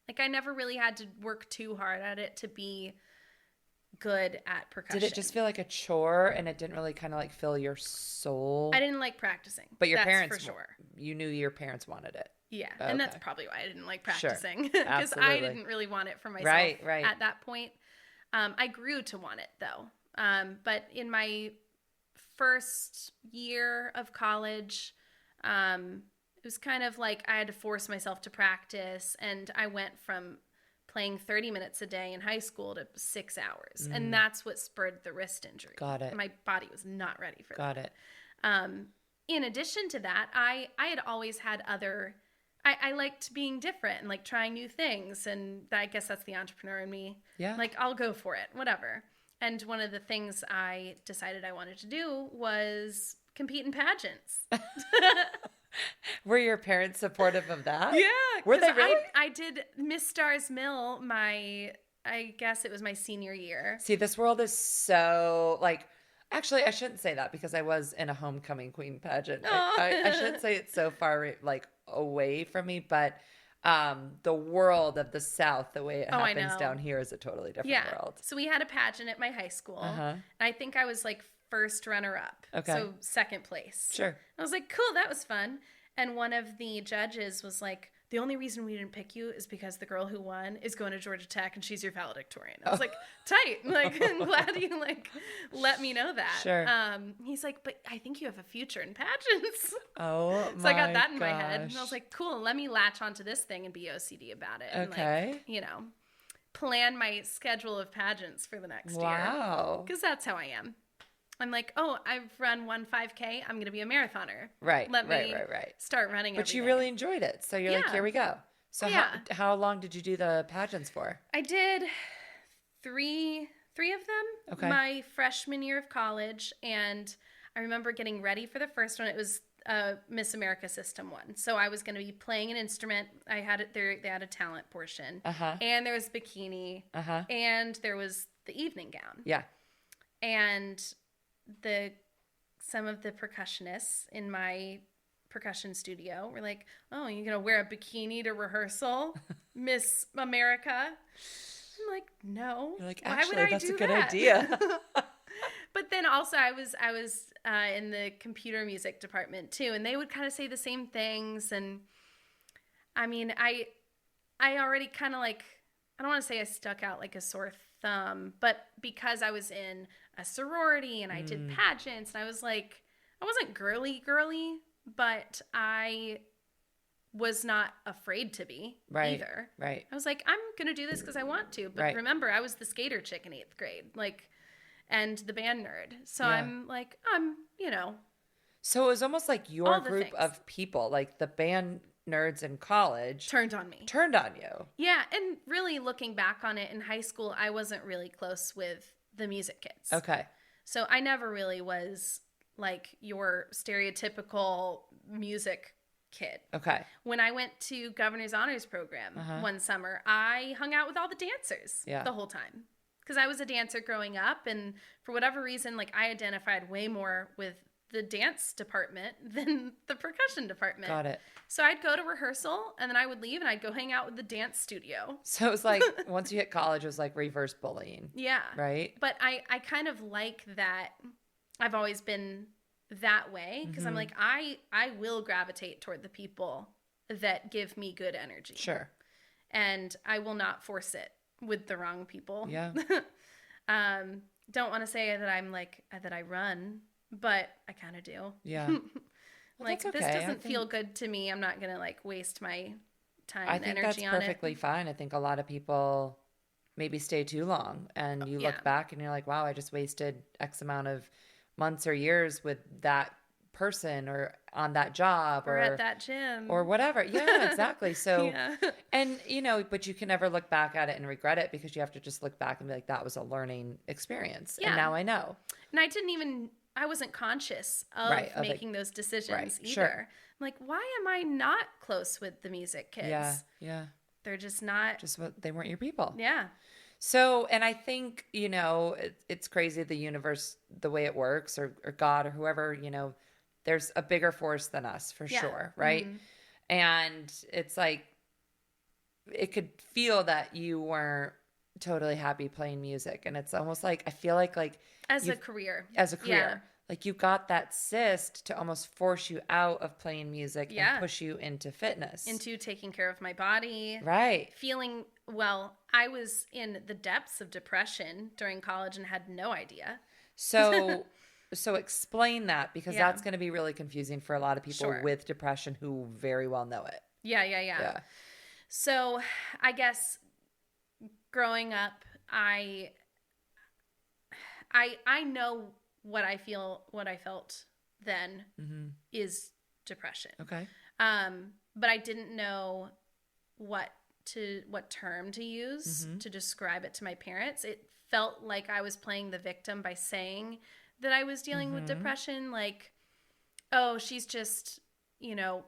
Like I never really had to work too hard at it to be good at percussion.
Did it just feel like a chore and it didn't really kind of like fill your soul?
I didn't like practicing.
But your
that's
parents,
for sure.
You knew your parents wanted it.
Yeah.
Okay.
And that's probably why I didn't like practicing.
Sure.
Because I didn't really want it for myself
right.
at that point. I grew to want it though. But in my first year of college, it was kind of like I had to force myself to practice, and I went from playing 30 minutes a day in high school to 6 hours. And that's what spurred the wrist injury.
Got it.
My body was not ready for that.
Got it.
In addition to that, I had always had I liked being different and like trying new things. And I guess that's the entrepreneur in me.
Yeah.
Like I'll go for it, whatever. And one of the things I decided I wanted to do was compete in pageants.
Were your parents supportive of that?
Yeah.
Were they really?
I did Miss Stars Mill I guess it was my senior year.
See, this world is so like, actually, I shouldn't say that because I was in a homecoming queen pageant. I shouldn't say it's so far like away from me, but the world of the South, the way it happens down here is a totally different world.
So we had a pageant at my high school. And I think I was like first runner up.
Okay.
So second place.
Sure.
I was like, cool, that was fun. And one of the judges was like, the only reason we didn't pick you is because the girl who won is going to Georgia Tech and she's your valedictorian. I was like, tight. Like, I'm glad you like let me know that.
Sure.
He's like, but I think you have a future in pageants.
Oh,
so I got that in my head. And I was like, cool, let me latch onto this thing and be OCD about it. And like, plan my schedule of pageants for the next year.
Wow.
Because that's how I am. I'm like, oh, I've run one 5K. I'm going to be a marathoner.
Right.
Let me start running.
But you really enjoyed it. So you're like, here we go. So how long did you do the pageants for?
I did three of them my freshman year of college. And I remember getting ready for the first one. It was Miss America System 1. So I was going to be playing an instrument. I had it there. They had a talent portion. And there was bikini. And there was the evening gown.
Yeah.
And some of the percussionists in my percussion studio were like, oh, you're going to wear a bikini to rehearsal, Miss America? I'm like, no.
You're like,
why
actually,
would I
that's
do
a good
that?
idea.
But then also I was in the computer music department too, and they would kind of say the same things. And I mean, I already kind of like, I don't want to say I stuck out like a sore thumb, but because I was in a sorority and I did pageants, and I was like, I wasn't girly, but I was not afraid to be either. Right. I was like, I'm going to do this because I want to. But remember, I was the skater chick in 8th grade, like, and the band nerd. So I'm like, So
it was almost like your group of people, like the band nerds in college
turned on me.
Turned on you.
Yeah. And really looking back on it in high school, I wasn't really close with the music kids.
Okay.
So I never really was like your stereotypical music kid.
Okay.
When I went to Governor's Honors Program one summer, I hung out with all the dancers the whole time. Because I was a dancer growing up, and for whatever reason, like I identified way more with the dance department than the percussion department.
Got it.
So I'd go to rehearsal, and then I would leave, and I'd go hang out with the dance studio.
So it was like, once you hit college, it was like reverse bullying.
Yeah.
Right?
But I kind of like that. I've always been that way, because I'm like, I will gravitate toward the people that give me good energy.
Sure.
and I will not force it with the wrong people.
Yeah.
Don't want to say that I'm like, that I run, but I kind of do.
Yeah. Well,
like,
that's
this
okay.
doesn't feel good to me. I'm not going to like waste my time
I
and
think
energy
that's
on
perfectly
it.
fine. I think a lot of people maybe stay too long and you
Yeah.
look back and you're like, wow, I just wasted X amount of months or years with that person or on that job
Or at that gym.
or whatever. Yeah, exactly. So,
Yeah.
and you know, but you can never look back at it and regret it because you have to just look back and be like, that was a learning experience.
Yeah.
And now I know.
And I wasn't conscious of making those decisions either.
Sure.
I'm like, why am I not close with the music kids?
Yeah. Yeah.
They're just not.
Just what they weren't your people.
Yeah.
So, and I think, you know, it's crazy the universe, the way it works or God or whoever, you know, there's a bigger force than us for sure. Right.
Mm-hmm.
And it's like, it could feel that you weren't totally happy playing music. And it's almost like, I feel like
as a career,
like you got that cyst to almost force you out of playing music and push you into fitness,
into taking care of my body.
Right.
Feeling, well, I was in the depths of depression during college and had no idea.
So explain that because that's going to be really confusing for a lot of people with depression who very well know it.
Yeah. So I guess growing up, I know what I felt then is depression.
Okay.
But I didn't know what term to use to describe it to my parents. It felt like I was playing the victim by saying that I was dealing with depression. Like, oh, she's just, you know,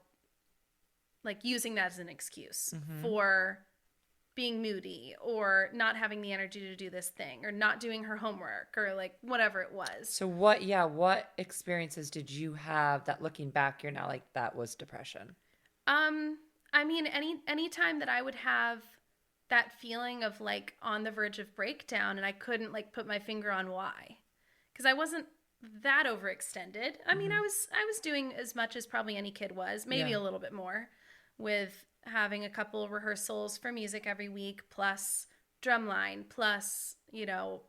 like using that as an excuse for being moody or not having the energy to do this thing or not doing her homework or like whatever it was.
So what experiences did you have that looking back, you're now like, that was depression?
I mean, any time that I would have that feeling of like on the verge of breakdown and I couldn't like put my finger on why, because I wasn't that overextended. I mean, I was doing as much as probably any kid was, maybe a little bit more, with having a couple of rehearsals for music every week, plus drumline, plus, you know,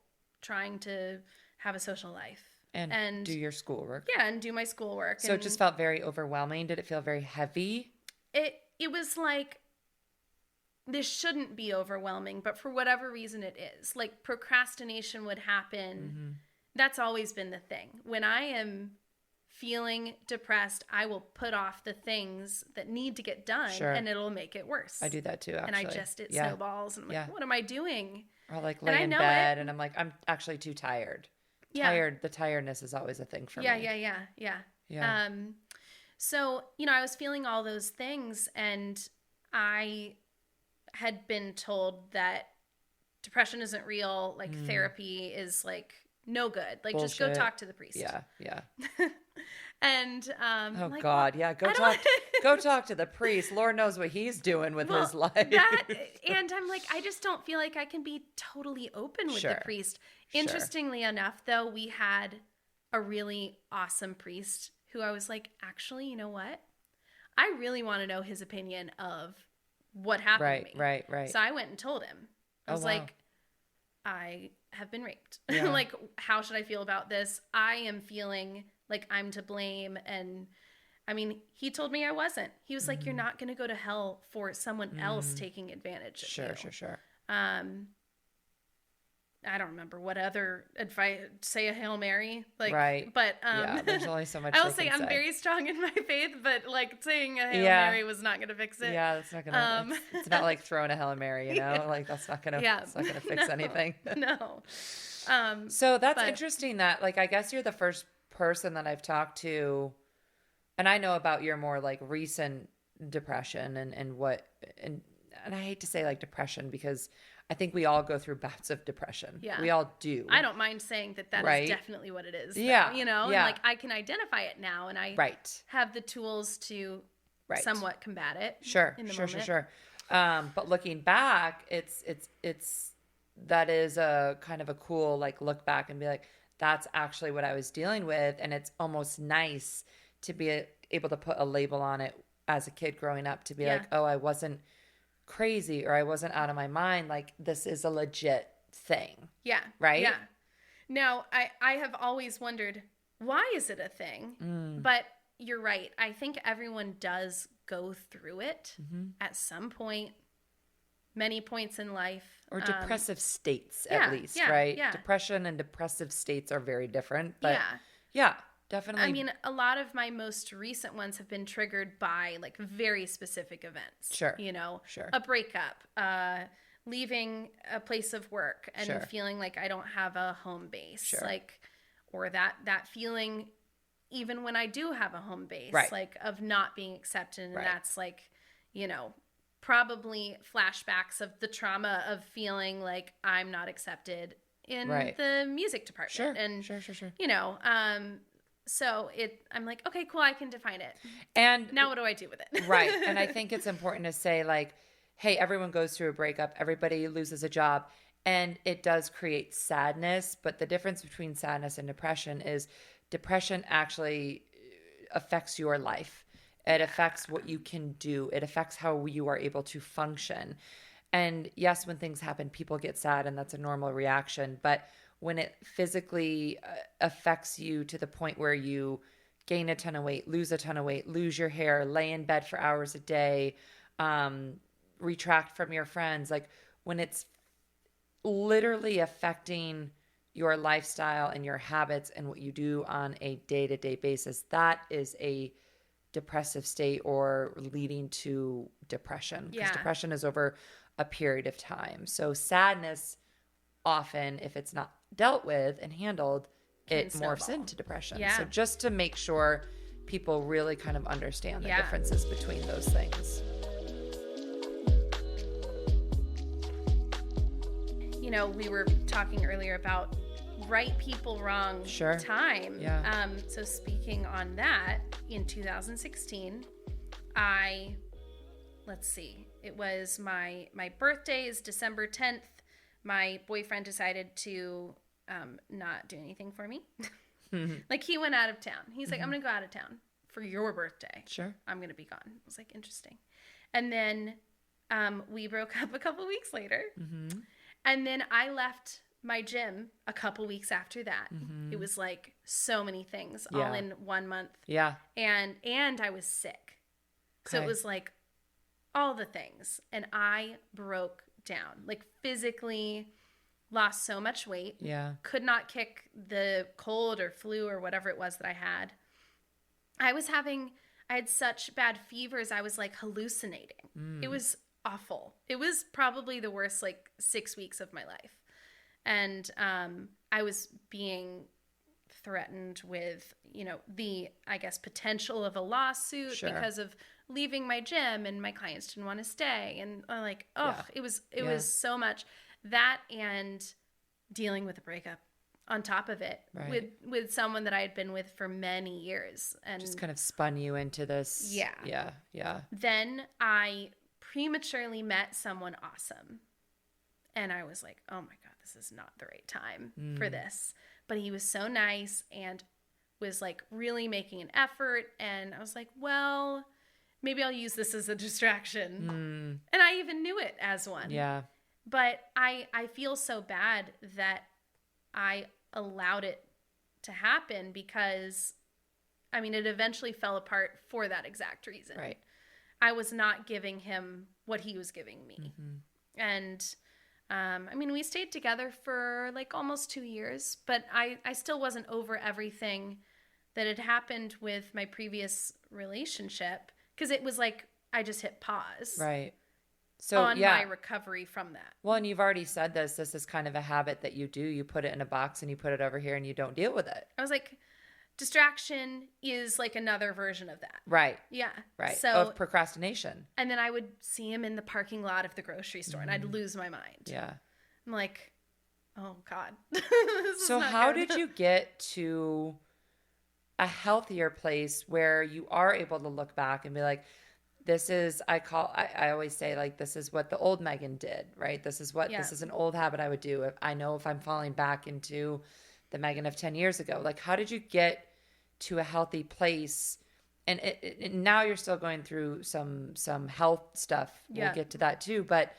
trying to have a social life. And
do your schoolwork.
Yeah, and do my schoolwork.
So it just felt very overwhelming. Did it feel very heavy?
It was like, this shouldn't be overwhelming, but for whatever reason it is. Like procrastination would happen. That's always been the thing. When I am feeling depressed, I will put off the things that need to get done and it'll make it worse.
I do that too, actually.
And it snowballs and I'm like, what am I doing?
Or like lay in bed and I'm like, I'm actually too tired. The tiredness is always a thing for me.
Yeah. So, you know, I was feeling all those things and I had been told that depression isn't real, like therapy is like no good. Like bullshit. Just go talk to the priest.
Yeah.
And
oh
like,
God, yeah, go talk to the priest. Lord knows what he's doing with his life.
And I'm like, I just don't feel like I can be totally open with the priest. Interestingly enough, though, we had a really awesome priest who I was like, actually, you know what? I really want to know his opinion of what happened to me. Right. So I went and told him. I was like, I have been raped.
Yeah.
Like, how should I feel about this? I am feeling like I'm to blame. And I mean, he told me I wasn't. He was like, you're not going to go to hell for someone else taking advantage of you.
Sure.
I don't remember what other advice, say a Hail Mary. Like,
right.
But
there's only so much
I will say I'm very strong in my faith, but like saying a Hail Mary was not going to fix it.
Yeah, that's not going to, it's not like throwing a Hail Mary, you know, like that's not going to, it's not going to fix anything.
No.
So that's interesting that like, I guess you're the first person that I've talked to, and I know about your more like recent depression and I hate to say like depression because I think we all go through bouts of depression. Yeah. We all do.
I don't mind saying that is definitely what it is. Though, you know, and like I can identify it now and I have the tools to somewhat combat it.
Sure. But looking back, that is a kind of a cool, like look back and be like, that's actually what I was dealing with. And it's almost nice to be able to put a label on it as a kid growing up to be like, oh, I wasn't crazy or I wasn't out of my mind. Like, this is a legit thing.
Yeah.
Right?
Yeah. Now, I have always wondered, why is it a thing? But you're right. I think everyone does go through it at some point, many points in life.
Or depressive states, at least, right? Yeah. Depression and depressive states are very different. But yeah, definitely.
I mean, a lot of my most recent ones have been triggered by like very specific events.
Sure.
You know, a breakup, leaving a place of work and feeling like I don't have a home base. Like, or that feeling even when I do have a home base, like of not being accepted. And that's like, you know, probably flashbacks of the trauma of feeling like I'm not accepted in the music department. Sure. You know, so I'm like, okay, cool. I can define it. And now what do I do with it?
Right. And I think it's important to say like, hey, everyone goes through a breakup. Everybody loses a job. And it does create sadness. But the difference between sadness and depression is depression actually affects your life. It affects what you can do. It affects how you are able to function. And yes, when things happen, people get sad and that's a normal reaction. But when it physically affects you to the point where you gain a ton of weight, lose a ton of weight, lose your hair, lay in bed for hours a day, retract from your friends, like when it's literally affecting your lifestyle and your habits and what you do on a day-to-day basis, that is a depressive state or leading to depression, because depression is over a period of time. So sadness often, if it's not dealt with and handled, it morphs into depression. So just to make sure people really kind of understand the differences between those things.
You know, we were talking earlier about right people, wrong time. So speaking on that, in 2016, it was my birthday is December 10th. My boyfriend decided to not do anything for me. Like he went out of town. He's like, I'm going to go out of town for your birthday.
Sure.
I'm going to be gone. I was like, interesting. And then we broke up a couple weeks later. And then I left my gym a couple weeks after that. It was like so many things all in 1 month. And I was sick. So it was like all the things. And I broke down, like physically lost so much weight. Could not kick the cold or flu or whatever it was that I had. I had such bad fevers. I was like hallucinating. It was awful. It was probably the worst like 6 weeks of my life. And I was being threatened with, you know, the, I guess, potential of a lawsuit because of leaving my gym, and my clients didn't want to stay. And I'm like, it was so much that, and dealing with a breakup on top of it with someone that I had been with for many years. And
just kind of spun you into this. Yeah.
Then I prematurely met someone awesome. And I was like, oh my God, this is not the right time for this. But he was so nice and was like really making an effort. And I was like, well, maybe I'll use this as a distraction. And I even knew it as one. But I feel so bad that I allowed it to happen, because, I mean, it eventually fell apart for that exact reason. I was not giving him what he was giving me. And I mean, we stayed together for like almost 2 years, but I still wasn't over everything that had happened with my previous relationship, because it was like I just hit pause. So on my recovery from that.
Well, and you've already said this is kind of a habit that you do. You put it in a box and you put it over here and you don't deal with it.
I was like, distraction is like another version of that. So
of procrastination.
And then I would see him in the parking lot of the grocery store and I'd lose my mind. I'm like, oh God.
So how did you get to a healthier place where you are able to look back and be like, this is, I always say, like, this is what the old Megan did, right? This is an old habit I would do. I know if I'm falling back into the Megan of 10 years ago. Like, how did you get to a healthy place and now you're still going through some health stuff.
Yeah.
We'll get to that too. But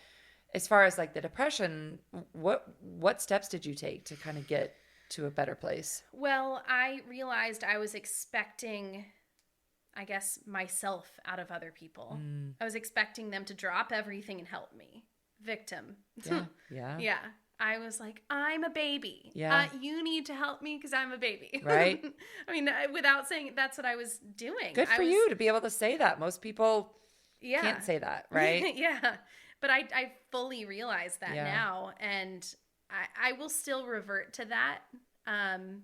as far as like the depression, what steps did you take to kind of get to a better place?
Well, I realized I was expecting, I guess, myself out of other people. I was expecting them to drop everything and help me. Victim.
Yeah. Yeah.
Yeah. I was like, I'm a baby.
Yeah.
You need to help me because I'm a baby.
Right.
I mean, without saying it, that's what I was doing.
Good for you to be able to say that. Most people
Yeah.
can't say that, right?
Yeah. But I fully realize that
Yeah.
now. And I will still revert to that. And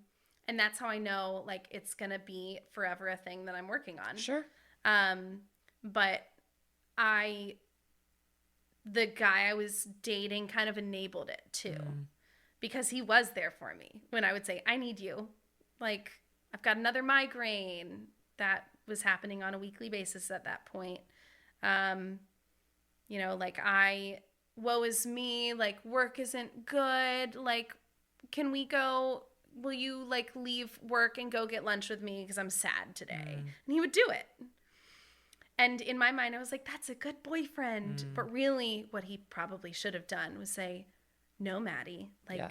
that's how I know, like, it's going to be forever a thing that I'm working on.
Sure.
But the guy I was dating kind of enabled it too, because he was there for me when I would say, I need you. Like, I've got another migraine. That was happening on a weekly basis at that point. You know, like, woe is me, like, work isn't good. Like, can we go, will you like leave work and go get lunch with me because I'm sad today? And he would do it. And in my mind, I was like, that's a good boyfriend. But really what he probably should have done was say, no, Maddie, like,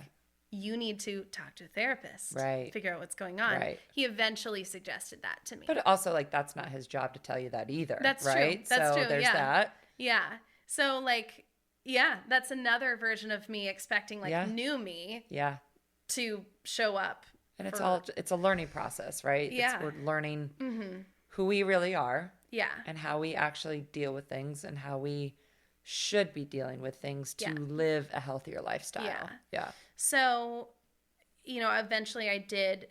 you need to talk to a therapist.
Right.
Figure out what's going on.
Right.
He eventually suggested that to me.
But also, like, that's not his job to tell you that either.
That's
right?
true. That's
so
true.
There's that.
Yeah. So, like, yeah, that's another version of me expecting, like, new me to show up.
And it's a learning process, right?
Yeah.
We're learning who we really are.
Yeah.
And how we actually deal with things and how we should be dealing with things to live a healthier lifestyle. Yeah.
So, you know, eventually I did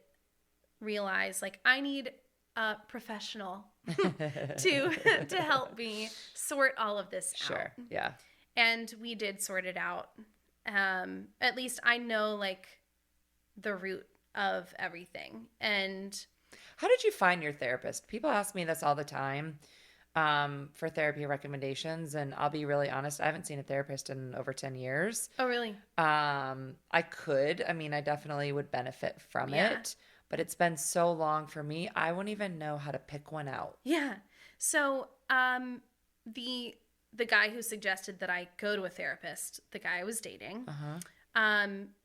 realize, like, I need a professional to help me sort all of this out.
Sure. Yeah.
And we did sort it out. At least I know, like, the root of everything. And
how did you find your therapist? People ask me this all the time for therapy recommendations. And I'll be really honest, I haven't seen a therapist in over 10 years.
Oh, really?
I definitely would benefit from it. But it's been so long for me, I won't even know how to pick one out.
Yeah. So the guy who suggested that I go to a therapist, the guy I was dating,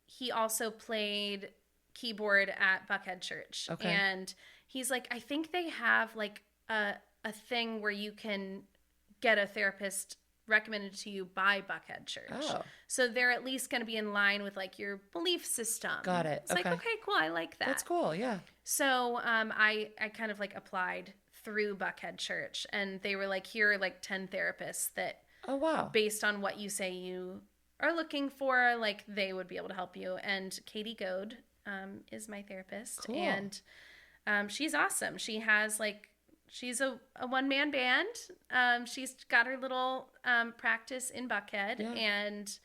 he also played keyboard at Buckhead Church.
Okay.
And he's like, I think they have like a thing where you can get a therapist recommended to you by Buckhead Church.
Oh.
So they're at least going to be in line with like your belief system.
Got it.
It's like, okay, cool. I like that.
That's cool. Yeah.
So I kind of like applied through Buckhead Church, and they were like, here are like 10 therapists that,
oh, wow,
based on what you say you are looking for, like they would be able to help you. And Katie Goad is my therapist.
Cool.
And she's awesome. She has like, she's a one-man band. She's got her little practice in Buckhead. Yeah. And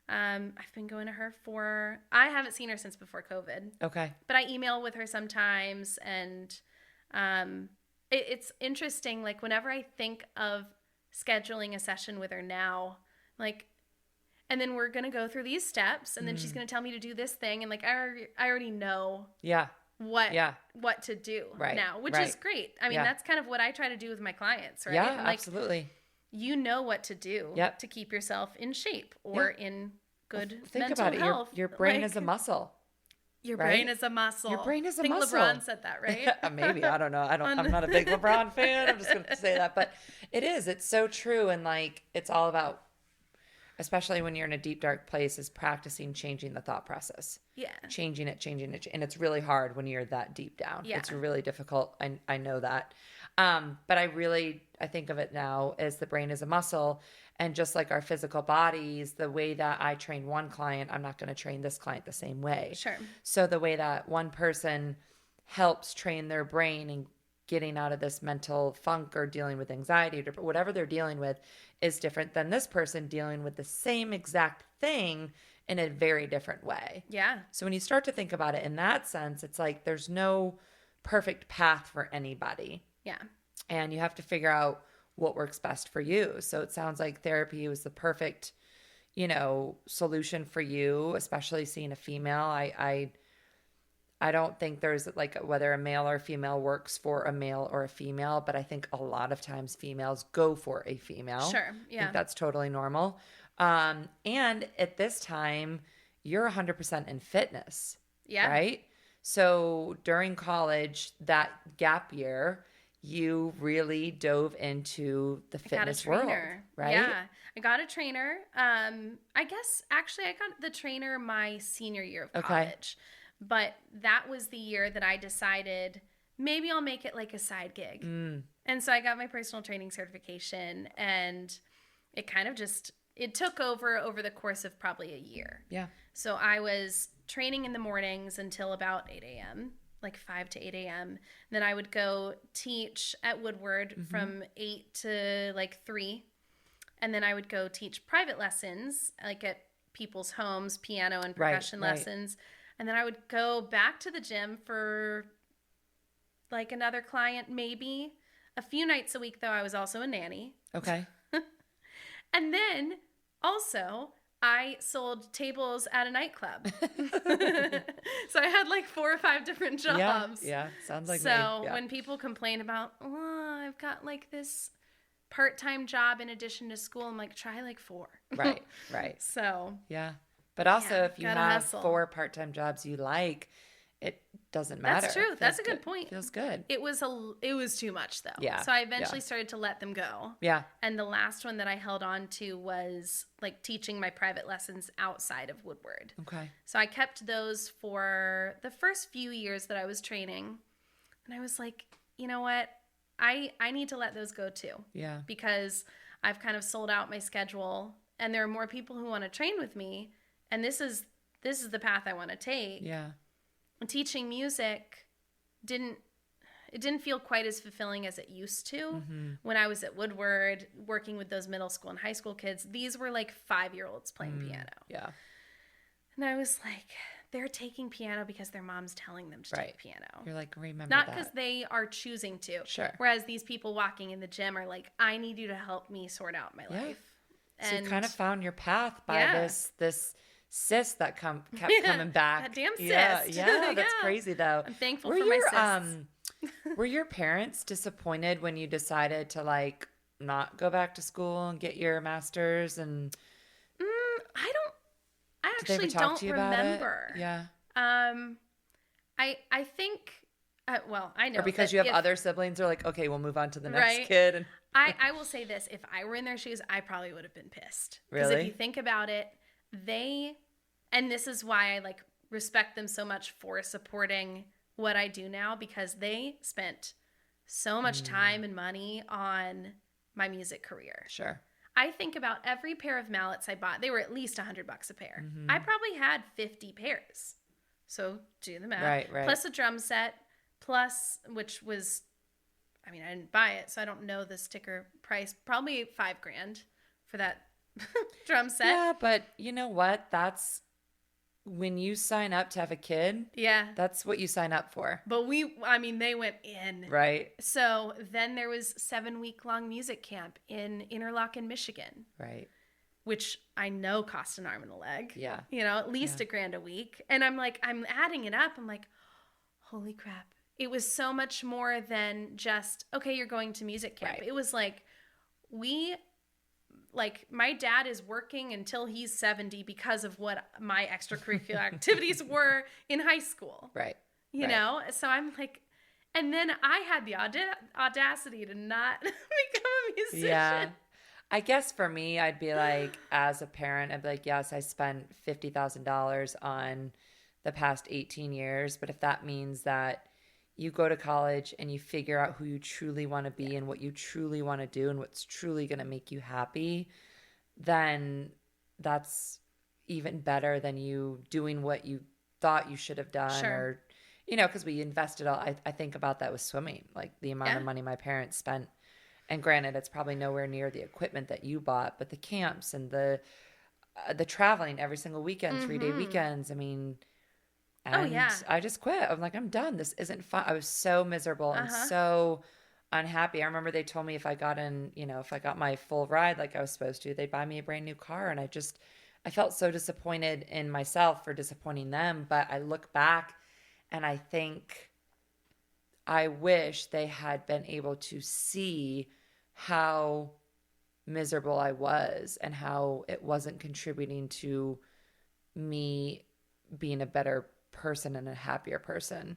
I've been going to her I haven't seen her since before COVID.
Okay.
But I email with her sometimes. And it's interesting. Like whenever I think of scheduling a session with her now, like, and then we're going to go through these steps, and then she's going to tell me to do this thing. And like, I already know.
Yeah.
What to do now, which is great. I mean, that's kind of what I try to do with my clients, right?
Yeah,
like,
absolutely.
You know what to do to keep yourself in shape or in good
think
mental
about it.
health.
Your brain is a muscle.
Your brain is a muscle.
Your brain is a
I think
muscle.
LeBron said that, right?
Maybe. I don't know. I'm not a big LeBron fan. I'm just going to say that. But it is. It's so true. And like, it's all about, especially when you're in a deep, dark place, is practicing changing the thought process. Yeah. Changing it. And it's really hard when you're that deep down. Yeah. It's really difficult. I know that. But I think of it now as the brain is a muscle. And just like our physical bodies, the way that I train one client, I'm not going to train this client the same way.
Sure.
So the way that one person helps train their brain and getting out of this mental funk or dealing with anxiety or whatever they're dealing with is different than this person dealing with the same exact thing in a very different way. Yeah. So when you start to think about it in that sense, it's like there's no perfect path for anybody. Yeah. And you have to figure out what works best for you. So it sounds like therapy was the perfect, solution for you, especially seeing a female. I don't think there's like whether a male or a female works for a male or a female, but I think a lot of times females go for a female.
Sure.
I
Yeah.
think that's totally normal. And at this time, you're 100% in fitness,
Yeah.
right? So during college, that gap year, you really dove into the fitness world, right?
Yeah, I got a trainer. I guess actually I got the trainer my senior year of college, but that was the year that I decided maybe I'll make it like a side gig. And so I got my personal training certification, and it kind of just, it took over the course of probably a year.
Yeah.
So I was training in the mornings until about 8 a.m., like 5 to 8 a.m. Then I would go teach at Woodward from 8 to like 3. And then I would go teach private lessons, like at people's homes, piano and percussion lessons. And then I would go back to the gym for like another client, maybe. A few nights a week, though, I was also a nanny.
Okay.
And then also, I sold tables at a nightclub. So I had like 4 or 5 different jobs.
Yeah. Sounds like me.
So
Yeah.
when people complain about, oh, I've got like this part-time job in addition to school, I'm like, try like 4.
Right.
So
Yeah. But also,
Yeah,
if you
gotta
have
hustle.
4 part-time jobs you like, it doesn't matter.
that's true.
It
That's a
feels
good point.
Feels good.
It was too much though.
Yeah,
So I eventually started to let them go.
Yeah.
And the last one that I held on to was like teaching my private lessons outside of Woodward.
Okay.
So I kept those for the first few years that I was training. And I was like, you know what? I need to let those go too.
Yeah.
Because I've kind of sold out my schedule, and there are more people who want to train with me, and this is the path I want to take.
Yeah.
And teaching music didn't feel quite as fulfilling as it used to when I was at Woodward working with those middle school and high school kids. These were like 5-year-olds playing piano.
Yeah.
And I was like, they're taking piano because their mom's telling them to take piano.
You're like, remember
Not
that.
because they are choosing to.
Sure.
Whereas these people walking in the gym are like, I need you to help me sort out my life.
So you kind of found your path by
Yeah.
this cyst that kept coming back.
That damn cyst.
Yeah, that's
Yeah.
crazy though.
I'm thankful for my cysts.
Were your parents disappointed when you decided to like not go back to school and get your master's? And
I
did they ever
actually
talk
don't
to you about it?
remember.
Yeah.
I think, well, I know.
Or because
that
you have
if-
other siblings, they're like, okay, we'll move on to the next
Right.
kid. And
I will say this. If I were in their shoes, I probably would have been pissed. Because
Really?
if you think about it, and this is why I like respect them so much for supporting what I do now, because they spent so much time and money on my music career.
Sure.
I think about every pair of mallets I bought. They were at least $100 a pair. I probably had 50 pairs. So do the math.
Right.
Plus a drum set, plus, which was, I mean, I didn't buy it, so I don't know the sticker price. Probably $5,000 for that drum set.
Yeah, but you know what? That's when you sign up to have a kid.
Yeah.
That's what you sign up for.
But they went in.
Right.
So then there was 7-week-long music camp in Interlochen, Michigan,
Right.
which I know cost an arm and a leg.
Yeah.
You know, at least $1,000 a week. And I'm like, I'm adding it up. I'm like, holy crap. It was so much more than just, okay, you're going to music camp.
Right.
It was like, my dad is working until he's 70 because of what my extracurricular activities were in high school.
Right.
You
Right.
know? So I'm like, and then I had the audacity to not become a musician.
Yeah. I guess for me, I'd be like, as a parent, I'd be like, yes, I spent $50,000 on the past 18 years. But if that means that you go to college and you figure out who you truly want to be and what you truly want to do and what's truly going to make you happy, then that's even better than you doing what you thought you should have done.
Sure.
Or, you know, because we invested all, I think about that with swimming, like the amount of money my parents spent. And granted, it's probably nowhere near the equipment that you bought, but the camps and the traveling every single weekend, 3-day weekends. I mean, and I just quit. I'm like, I'm done. This isn't fun. I was so miserable and so unhappy. I remember they told me if I got my full ride like I was supposed to, they'd buy me a brand new car. And I felt so disappointed in myself for disappointing them. But I look back And I think I wish they had been able to see how miserable I was and how it wasn't contributing to me being a better person and a happier person.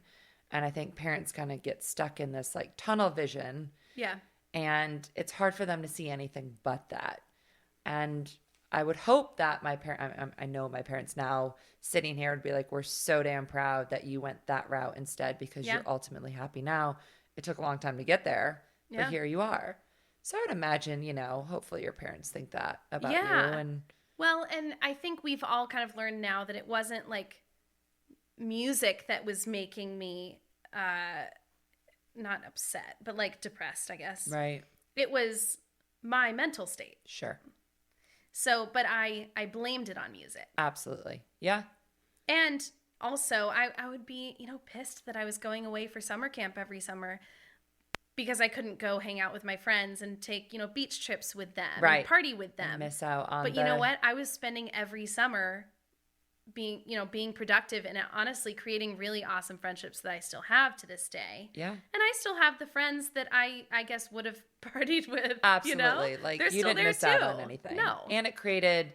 And I think parents kind of get stuck in this like tunnel vision.
Yeah.
And it's hard for them to see anything but that. And I would hope that I know my parents now sitting here would be like, we're so damn proud that you went that route instead because you're ultimately happy now. It took a long time to get there, but here you are. So I would imagine, you know, hopefully your parents think that about you. And
well, and I think we've all kind of learned now that it wasn't like music that was making me not upset, but like depressed, I guess.
Right.
It was my mental state.
Sure.
So, but I blamed it on music.
Absolutely. Yeah.
And also I would be, you know, pissed that I was going away for summer camp every summer because I couldn't go hang out with my friends and take, you know, beach trips with them, and party with them.
And miss out on
But you know what? I was spending every summer being productive and honestly creating really awesome friendships that I still have to this day.
Yeah.
And I still have the friends that I guess would have partied with.
Absolutely.
You know?
Like
they're
you didn't miss out on anything.
No.
And it created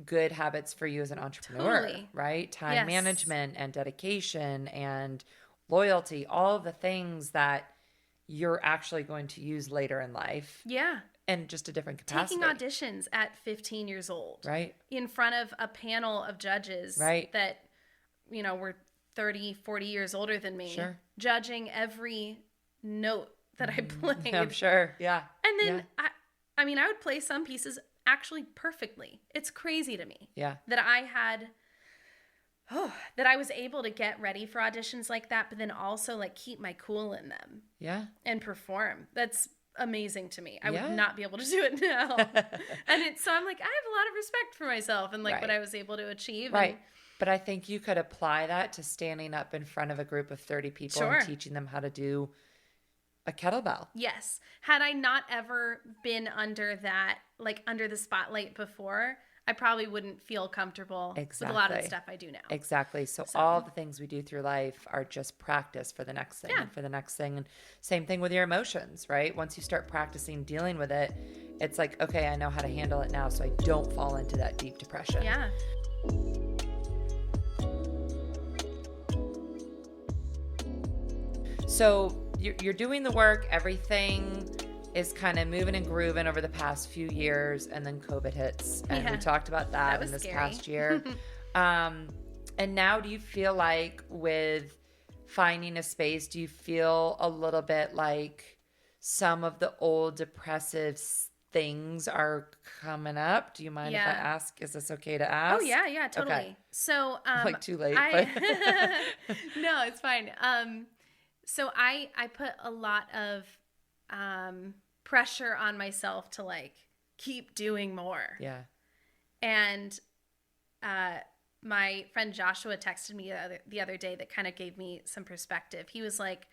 good habits for you as an entrepreneur, right? Time management and dedication and loyalty, all of the things that you're actually going to use later in life.
Yeah.
In just a different capacity.
Taking auditions at 15 years old.
Right.
In front of a panel of judges that, you know, were 30, 40 years older than me.
Sure.
Judging every note that I played.
I'm sure. Yeah.
And then, I mean, I would play some pieces actually perfectly. It's crazy to me.
Yeah.
That I was able to get ready for auditions like that, but then also like keep my cool in them. Yeah. And perform. That's amazing to me. I would not be able to do it now. And so I'm like, I have a lot of respect for myself and like what I was able to achieve.
Right. But I think you could apply that to standing up in front of a group of 30 people and teaching them how to do a kettlebell.
Yes. Had I not ever been under that, like under the spotlight before, I probably wouldn't feel comfortable with a lot of the stuff I do now.
Exactly. So all the things we do through life are just practice for the next thing and for the next thing. And same thing with your emotions, right? Once you start practicing dealing with it, it's like, okay, I know how to handle it now so I don't fall into that deep depression.
Yeah.
So you're doing the work, everything is kind of moving and grooving over the past few years, and then COVID hits. And we talked about that in this past year. And now do you feel like with finding a space, do you feel a little bit like some of the old depressive things are coming up? Do you mind if I ask? Is this okay to ask?
Oh, yeah, totally. Okay. So,
like too late.
No, it's fine. So I put a lot of pressure on myself to like keep doing more.
Yeah.
And my friend Joshua texted me the other day that kind of gave me some perspective. He was like,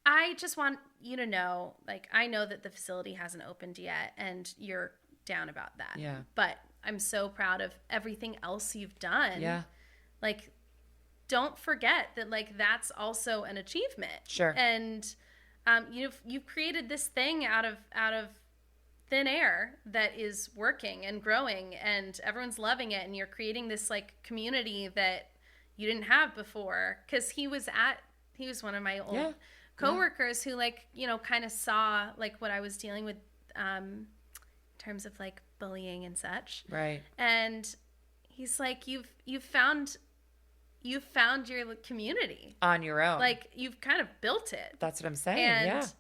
I just want you to know, like, I know that the facility hasn't opened yet and you're down about that.
Yeah. But
I'm so proud of everything else you've done.
Yeah.
Like, don't forget that, like, that's also an achievement.
Sure.
And you've created this thing out of thin air that is working and growing and everyone's loving it, and you're creating this like community that you didn't have before. Because he was one of my old coworkers who, like, you know, kind of saw like what I was dealing with in terms of like bullying and such. Right. And he's like, you've found your community
on your own.
Like, you've kind of built it.
That's what I'm saying.
And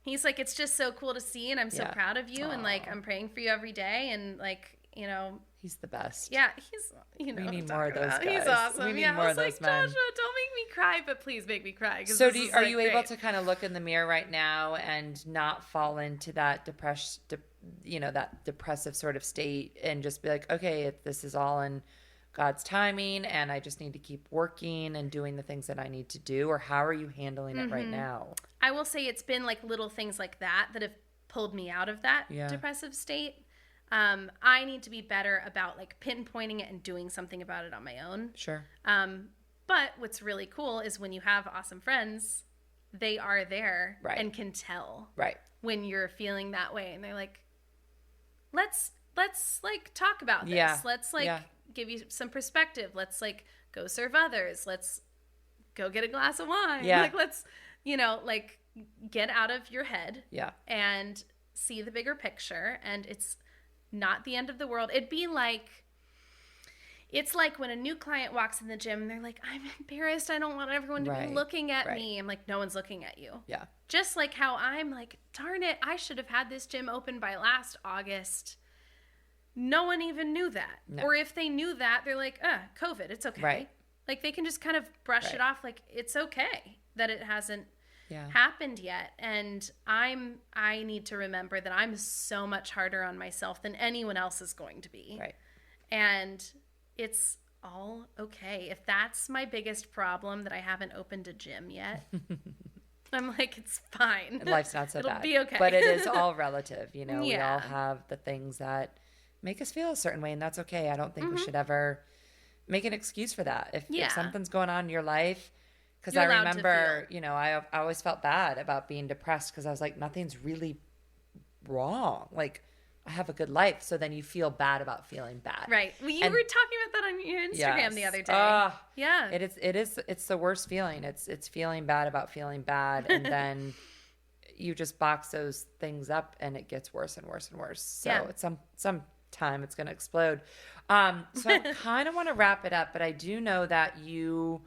he's like, it's just so cool to see, and I'm so proud of you. Aww. And like, I'm praying for you every day. And like, you know,
he's the best.
Yeah, he's, you know,
we need more of those guys.
He's awesome.
We need more of those men.
Joshua, don't make me cry, but please make me cry.
So are you able to kind of look in the mirror right now and not fall into that that depressive sort of state, and just be like, okay, this is all in God's timing, and I just need to keep working and doing the things that I need to do? Or how are you handling it right now?
I will say it's been like little things like that have pulled me out of that depressive state. I need to be better about like pinpointing it and doing something about it on my own.
Sure.
But But what's really cool is when you have awesome friends, they are there and can tell when you're feeling that way. And they're like, let's like talk about this.
Yeah.
Let's like give you some perspective. Let's like go serve others. Let's go get a glass of wine.
Yeah.
Like let's, you know, like get out of your head and see the bigger picture. And it's not the end of the world. It's like when a new client walks in the gym and they're like, I'm embarrassed. I don't want everyone to be looking at me. I'm like, no one's looking at you. Yeah. Just like how I'm like, darn it, I should have had this gym open by last August. No one even knew that. No. Or if they knew that, they're like, COVID, it's okay. Right. Like they can just kind of brush it off like it's okay that it hasn't happened yet. And I need to remember that I'm so much harder on myself than anyone else is going to be. Right. And it's all okay. If that's my biggest problem, that I haven't opened a gym yet, I'm like, it's fine.
Life's not so bad.
It'll be okay.
But it is all relative. You know, we all have the things that make us feel a certain way, and that's okay. I don't think we should ever make an excuse for that. If something's going on in your life, because I remember, you know, I always felt bad about being depressed because I was like, nothing's really wrong. Like, I have a good life. So then you feel bad about feeling bad.
Right. Well, you were talking about that on your Instagram the other day. Yeah.
It's the worst feeling. It's feeling bad about feeling bad. And then you just box those things up and it gets worse and worse and worse. So at some time it's going to explode. So I kind of want to wrap it up, but I do know that you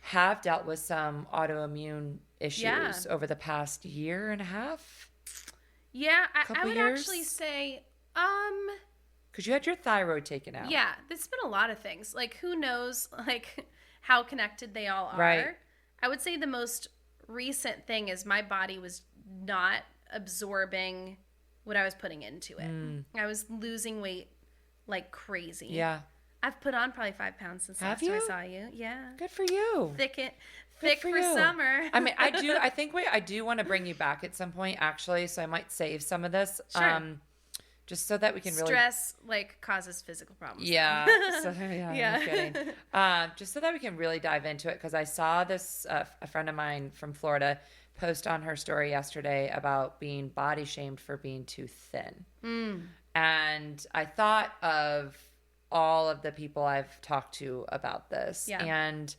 have dealt with some autoimmune issues over the past year and a half.
Yeah, I would actually say,
because you had your thyroid taken out.
Yeah, there's been a lot of things. Like, who knows, like, how connected they all are.
Right.
I would say the most recent thing is my body was not absorbing what I was putting into it. I was losing weight like crazy.
Yeah.
I've put on probably 5 pounds since last time I saw you. Yeah.
Good for you.
Thick for summer.
I mean, I do want to bring you back at some point, actually. So I might save some of this, just so that we can
stress like causes physical problems.
Yeah. So, no kidding. Just so that we can really dive into it, because I saw this a friend of mine from Florida post on her story yesterday about being body shamed for being too thin, and I thought of all of the people I've talked to about this, and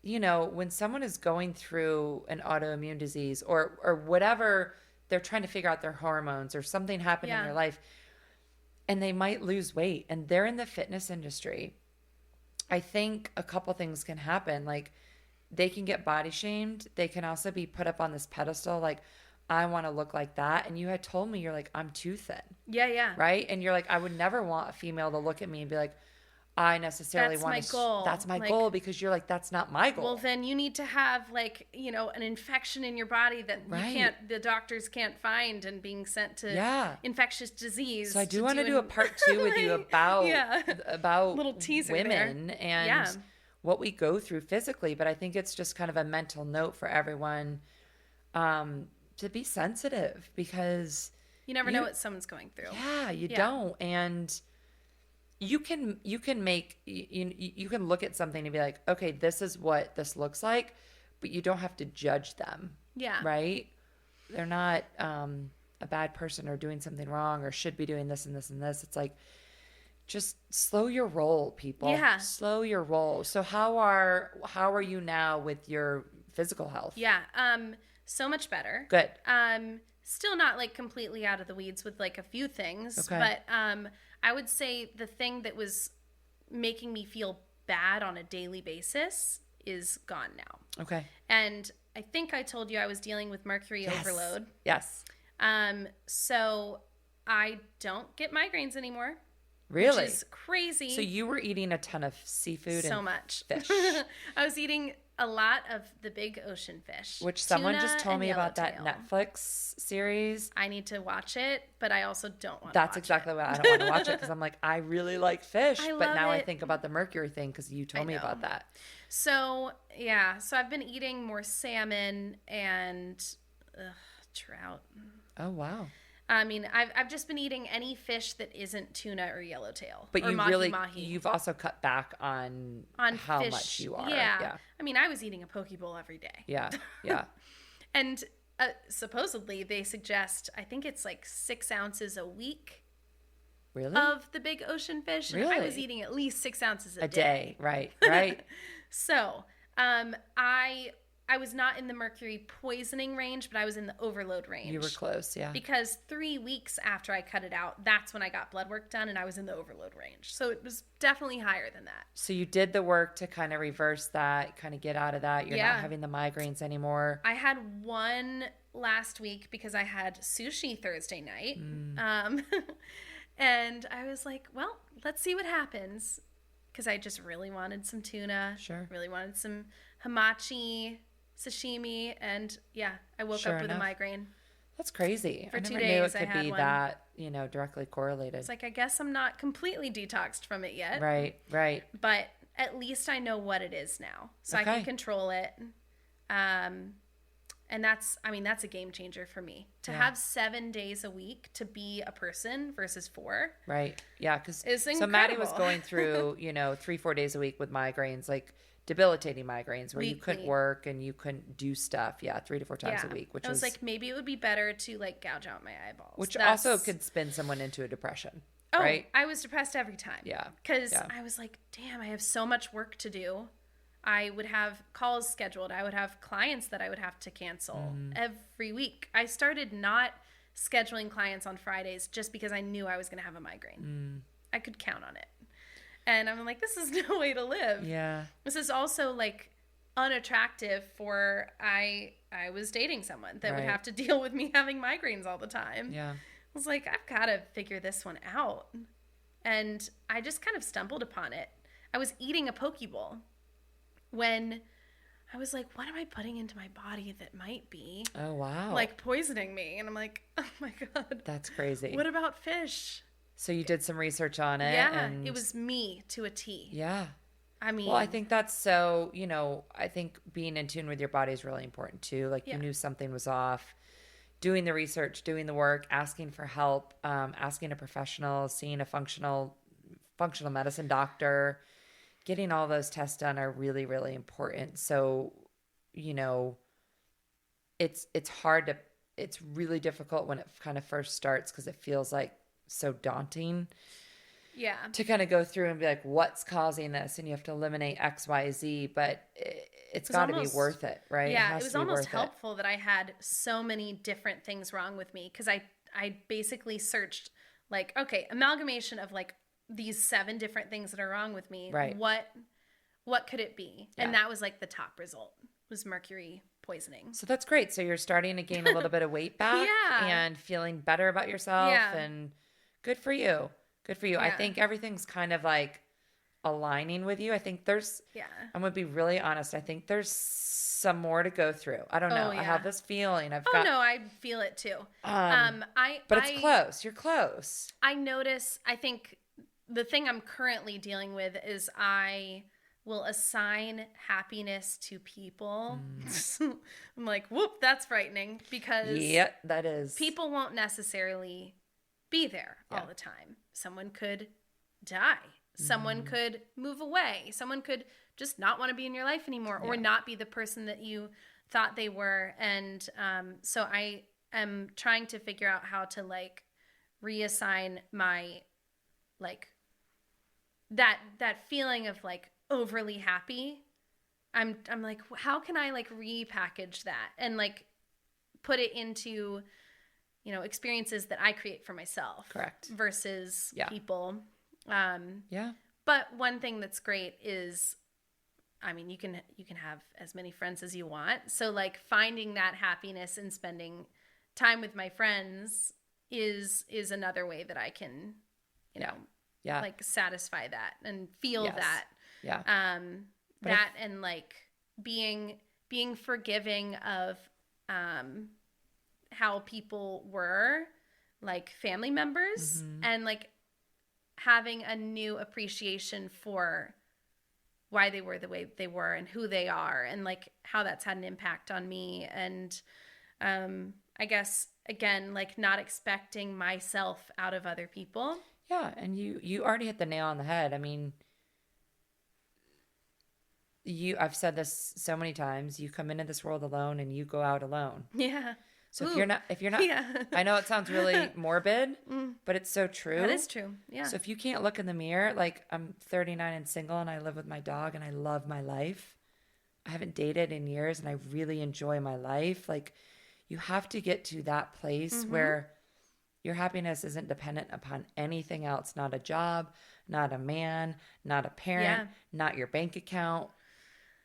you know, when someone is going through an autoimmune disease or whatever, they're trying to figure out their hormones or something happened in their life, and they might lose weight and they're in the fitness industry, I think a couple things can happen. Like, they can get body shamed. They can also be put up on this pedestal, like, I want to look like that. And you had told me, you're like, I'm too thin.
Yeah.
Right? And you're like, I would never want a female to look at me and be like, I necessarily want to.
That's my goal.
That's my goal, because you're like, that's not my goal.
Well, then you need to have, like, you know, an infection in your body that the doctors can't find, and being sent to infectious disease.
So I do want to do a part 2 with you about
little teaser
women
there.
And what we go through physically. But I think it's just kind of a mental note for everyone, to be sensitive, because
you never know what someone's going through.
Yeah, you don't. And you can look at something and be like, okay, this is what this looks like, but you don't have to judge them. Yeah. Right? They're not a bad person or doing something wrong or should be doing this and this and this. It's like, just slow your roll, people. Yeah. Slow your roll. So how are you now with your physical health?
Yeah. So much better.
Good.
Still not like completely out of the weeds with like a few things, but I would say the thing that was making me feel bad on a daily basis is gone now. Okay. And I think I told you I was dealing with mercury overload.
Yes.
So I don't get migraines anymore.
Really?
Which is crazy.
So you were eating a ton of seafood
so
and
much
fish.
I was eating a lot of the big ocean fish.
Which someone just told me about that Netflix series.
I need to watch it, but I also don't want
to watch it. That's exactly why I don't want to watch it, because I'm like, I really like fish. But now I think about the mercury thing, because you told me about that.
So, yeah. So I've been eating more salmon and trout.
Oh, wow.
I mean, I've just been eating any fish that isn't tuna or yellowtail.
But
or
you
mahi-mahi.
you've also cut back on how
fish.
much you are.
Yeah. I mean, I was eating a poke bowl every day.
Yeah. Yeah.
And supposedly they suggest, I think it's like 6 ounces a week.
Really?
Of the big ocean fish.
Really?
And I was eating at least 6 ounces a
day. Right.
So, I was not in the mercury poisoning range, but I was in the overload range.
You were close, yeah.
Because 3 weeks after I cut it out, that's when I got blood work done, and I was in the overload range. So it was definitely higher than that.
So you did the work to kind of reverse that, kind of get out of that. You're not having the migraines anymore.
I had one last week because I had sushi Thursday night. And I was like, well, let's see what happens. Because I just really wanted some tuna.
Sure.
Really wanted some hamachi, sashimi. And yeah, I woke up with a migraine.
That's crazy.
For
I
2
never
days,
knew it could be that, directly correlated.
It's like, I guess I'm not completely detoxed from it yet.
Right.
But at least I know what it is now. So I can control it. And that's a game changer for me. To have 7 days a week to be a person versus 4.
Right. Yeah.
So
Maddie was going through, 3-4 days a week with migraines, like debilitating migraines where you couldn't work and you couldn't do stuff. Yeah. 3 to 4 times a week, which
I was like, maybe it would be better to like gouge out my eyeballs.
Which also could spin someone into a depression.
Oh,
right?
I was depressed every time.
Yeah.
Because I was like, damn, I have so much work to do. I would have calls scheduled. I would have clients that I would have to cancel every week. I started not scheduling clients on Fridays just because I knew I was going to have a migraine. I could count on it. And I'm like, this is no way to live.
Yeah.
This is also like unattractive for I was dating someone that would have to deal with me having migraines all the time.
Yeah.
I was like, I've got to figure this one out. And I just kind of stumbled upon it. I was eating a poke bowl when I was like, what am I putting into my body that might be like poisoning me? And I'm like, oh my God.
That's crazy.
What about fish?
So you did some research on it.
Yeah,
and
it was me to a T.
Yeah.
I mean,
well, I think that's so, I think being in tune with your body is really important too. Like you knew something was off. Doing the research, doing the work, asking for help, asking a professional, seeing a functional medicine doctor, getting all those tests done are really, really important. So, it's really difficult when it kind of first starts because it feels like so daunting.
Yeah.
To kind of go through and be like, what's causing this? And you have to eliminate X, Y, Z, but it's got to be worth it, right?
Yeah, it was almost helpful that I had so many different things wrong with me because I basically searched like, okay, amalgamation of like these 7 different things that are wrong with me.
Right.
What could it be? Yeah. And that was like the top result was mercury poisoning.
So that's great. So you're starting to gain a little bit of weight back and feling better about yourself and good for you. Good for you. Yeah. I think everything's kind of like aligning with you. I think I'm going to be really honest. I think there's some more to go through. I don't know. I have this feeling.
No, I feel it too.
But it's close. You're close.
I think the thing I'm currently dealing with is I will assign happiness to people. I'm like, whoop, that's frightening because
that is.
People won't necessarily be there all the time. Someone could die. Someone could move away. Someone could just not want to be in your life anymore or not be the person that you thought they were. And so I am trying to figure out how to like reassign my like that feeling of like overly happy. I'm like, how can I like repackage that and like put it into experiences that I create for myself.
Correct.
Versus people.
But
one thing that's great is, I mean, you can have as many friends as you want. So like finding that happiness and spending time with my friends is another way that I can, like satisfy that and feel that.
Yeah.
And like being forgiving of, how people were like family members and like having a new appreciation for why they were the way they were and who they are and like how that's had an impact on me. And I guess, again, like not expecting myself out of other people.
Yeah. And you already hit the nail on the head. I mean, I've said this so many times, you come into this world alone and you go out alone.
Yeah.
So if you're not,
yeah.
I know it sounds really morbid, but it's so true.
That is true. Yeah.
So if you can't look in the mirror, like I'm 39 and single and I live with my dog and I love my life. I haven't dated in years and I really enjoy my life. Like you have to get to that place where your happiness isn't dependent upon anything else, not a job, not a man, not a parent, not your bank account.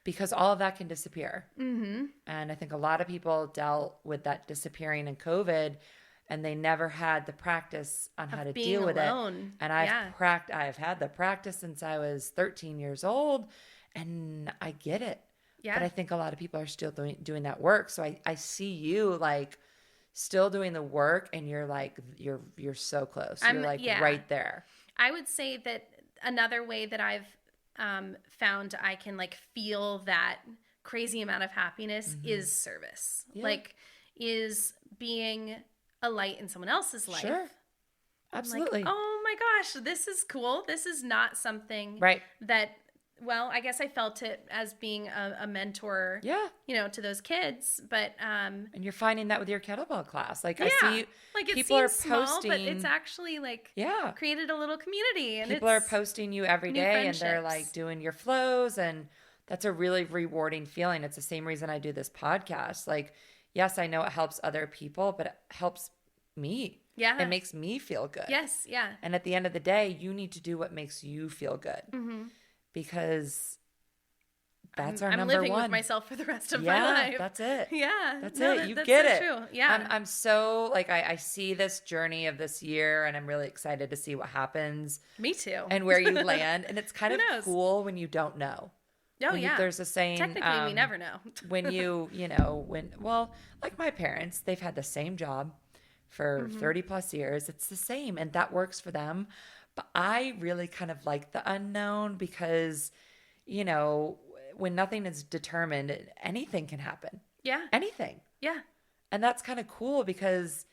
Because all of that can disappear. And I think a lot of people dealt with that disappearing in COVID and they never had the practice on how to deal with it. And I've had the practice since I was 13 years old and I get it. Yeah. But I think a lot of people are still doing that work. So I see you like still doing the work and you're like, you're so close. You're like right there.
I would say that another way that I've found I can like feel that crazy amount of happiness is service. Like is being a light in someone else's life.
Sure. Absolutely.
Like, oh my gosh, this is cool. This is not something that, well, I guess I felt it as being a mentor, you know, to those kids, but, and
you're finding that with your kettlebell class. Like I see
like it
people
seems
are posting,
small, but it's actually like created a little community and
people are posting you every day and they're like doing your flows. And that's a really rewarding feeling. It's the same reason I do this podcast. Like, yes, I know it helps other people, but it helps me. Yeah. It makes me feel good.
Yes. Yeah.
And at the end of the day, you need to do what makes you feel good. Because that's our number one. I'm living with
myself for the rest of my life.
That's it.
Yeah.
That's it. You get it.
True. Yeah.
I'm so like, I see this journey of this year and I'm really excited to see what happens.
Me too.
And where you land. And it's kind of cool when you don't know.
Oh, yeah.
There's a saying.
Technically, we never know.
when like my parents, they've had the same job for 30 plus years. It's the same. And that works for them. But I really kind of like the unknown because, you know, when nothing is determined, anything can happen. Yeah. Anything. Yeah. And that's kind of cool because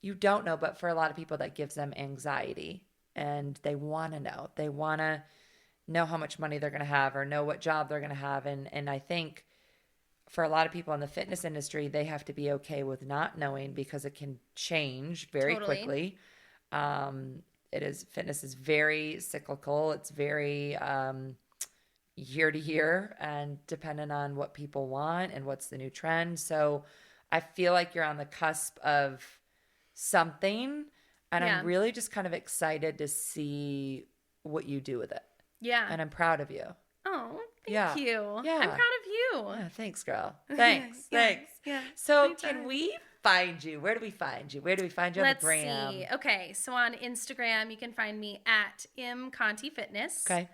you don't know, but for a lot of people that gives them anxiety and they want to know. They want to know how much money they're going to have or know what job they're going to have. And I think for a lot of people in the fitness industry, they have to be okay with not knowing because it can change very quickly. Fitness is very cyclical. It's very year to year and dependent on what people want and what's the new trend. So I feel like you're on the cusp of something and I'm really just kind of excited to see what you do with it. Yeah. And I'm proud of you.
Oh, thank you. Yeah. I'm proud of you.
Yeah, thanks, girl. Thanks. Thanks. Yeah. So can we find you? Where do we find you? Where do we find you on the gram?
Let's see. Okay. So on Instagram, you can find me at Conti Fitness. Okay.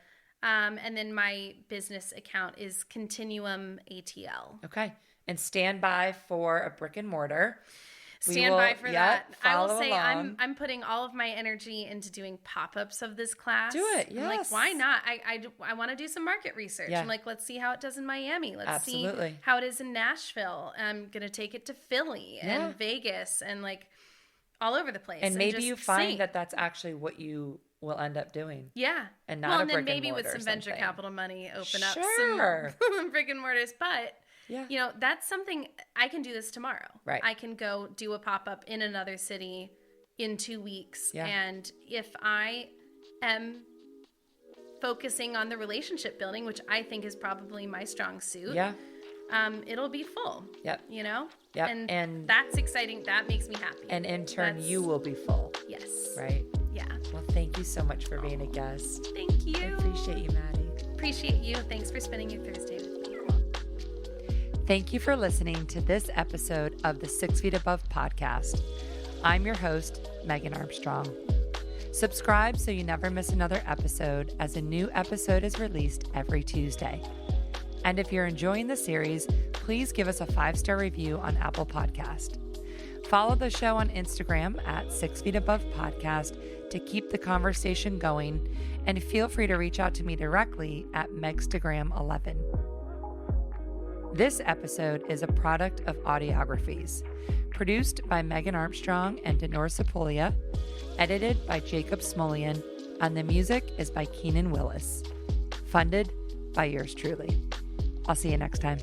And then my business account is Continuum ATL.
Okay. And stand by for a brick and mortar.
Stand by for that. I will say I'm putting all of my energy into doing pop-ups of this class.
Do it, yes.
I'm like, why not? I want to do some market research. Yeah. I'm like, let's see how it does in Miami. Let's see how it is in Nashville. I'm going to take it to Philly and Vegas and like all over the place.
And maybe you find that that's actually what you will end up doing. Yeah. And not a brick and mortar. Well, and then maybe
with some venture capital money, open up some brick and mortars. But yeah. You know, that's something I can do this tomorrow. Right. I can go do a pop-up in another city in 2 weeks. Yeah. And if I am focusing on the relationship building, which I think is probably my strong suit, it'll be full. Yep. You know? Yep. And that's exciting. That makes me happy.
And in turn, you will be full.
Yes.
Right? Yeah. Well, thank you so much for being a guest.
Thank you.
I appreciate you, Maddie.
Appreciate you. Thanks for spending your Thursday with me.
Thank you for listening to this episode of the 6 Feet Above podcast. I'm your host, Megan Armstrong. Subscribe so you never miss another episode as a new episode is released every Tuesday. And if you're enjoying the series, please give us a 5-star review on Apple Podcast. Follow the show on Instagram at 6 Feet Above Podcast to keep the conversation going, and feel free to reach out to me directly at Megstagram11. This episode is a product of Audiographies, produced by Megan Armstrong and Denora Sepolia, edited by Jacob Smolian, and the music is by Keenan Willis. Funded by yours truly. I'll see you next time.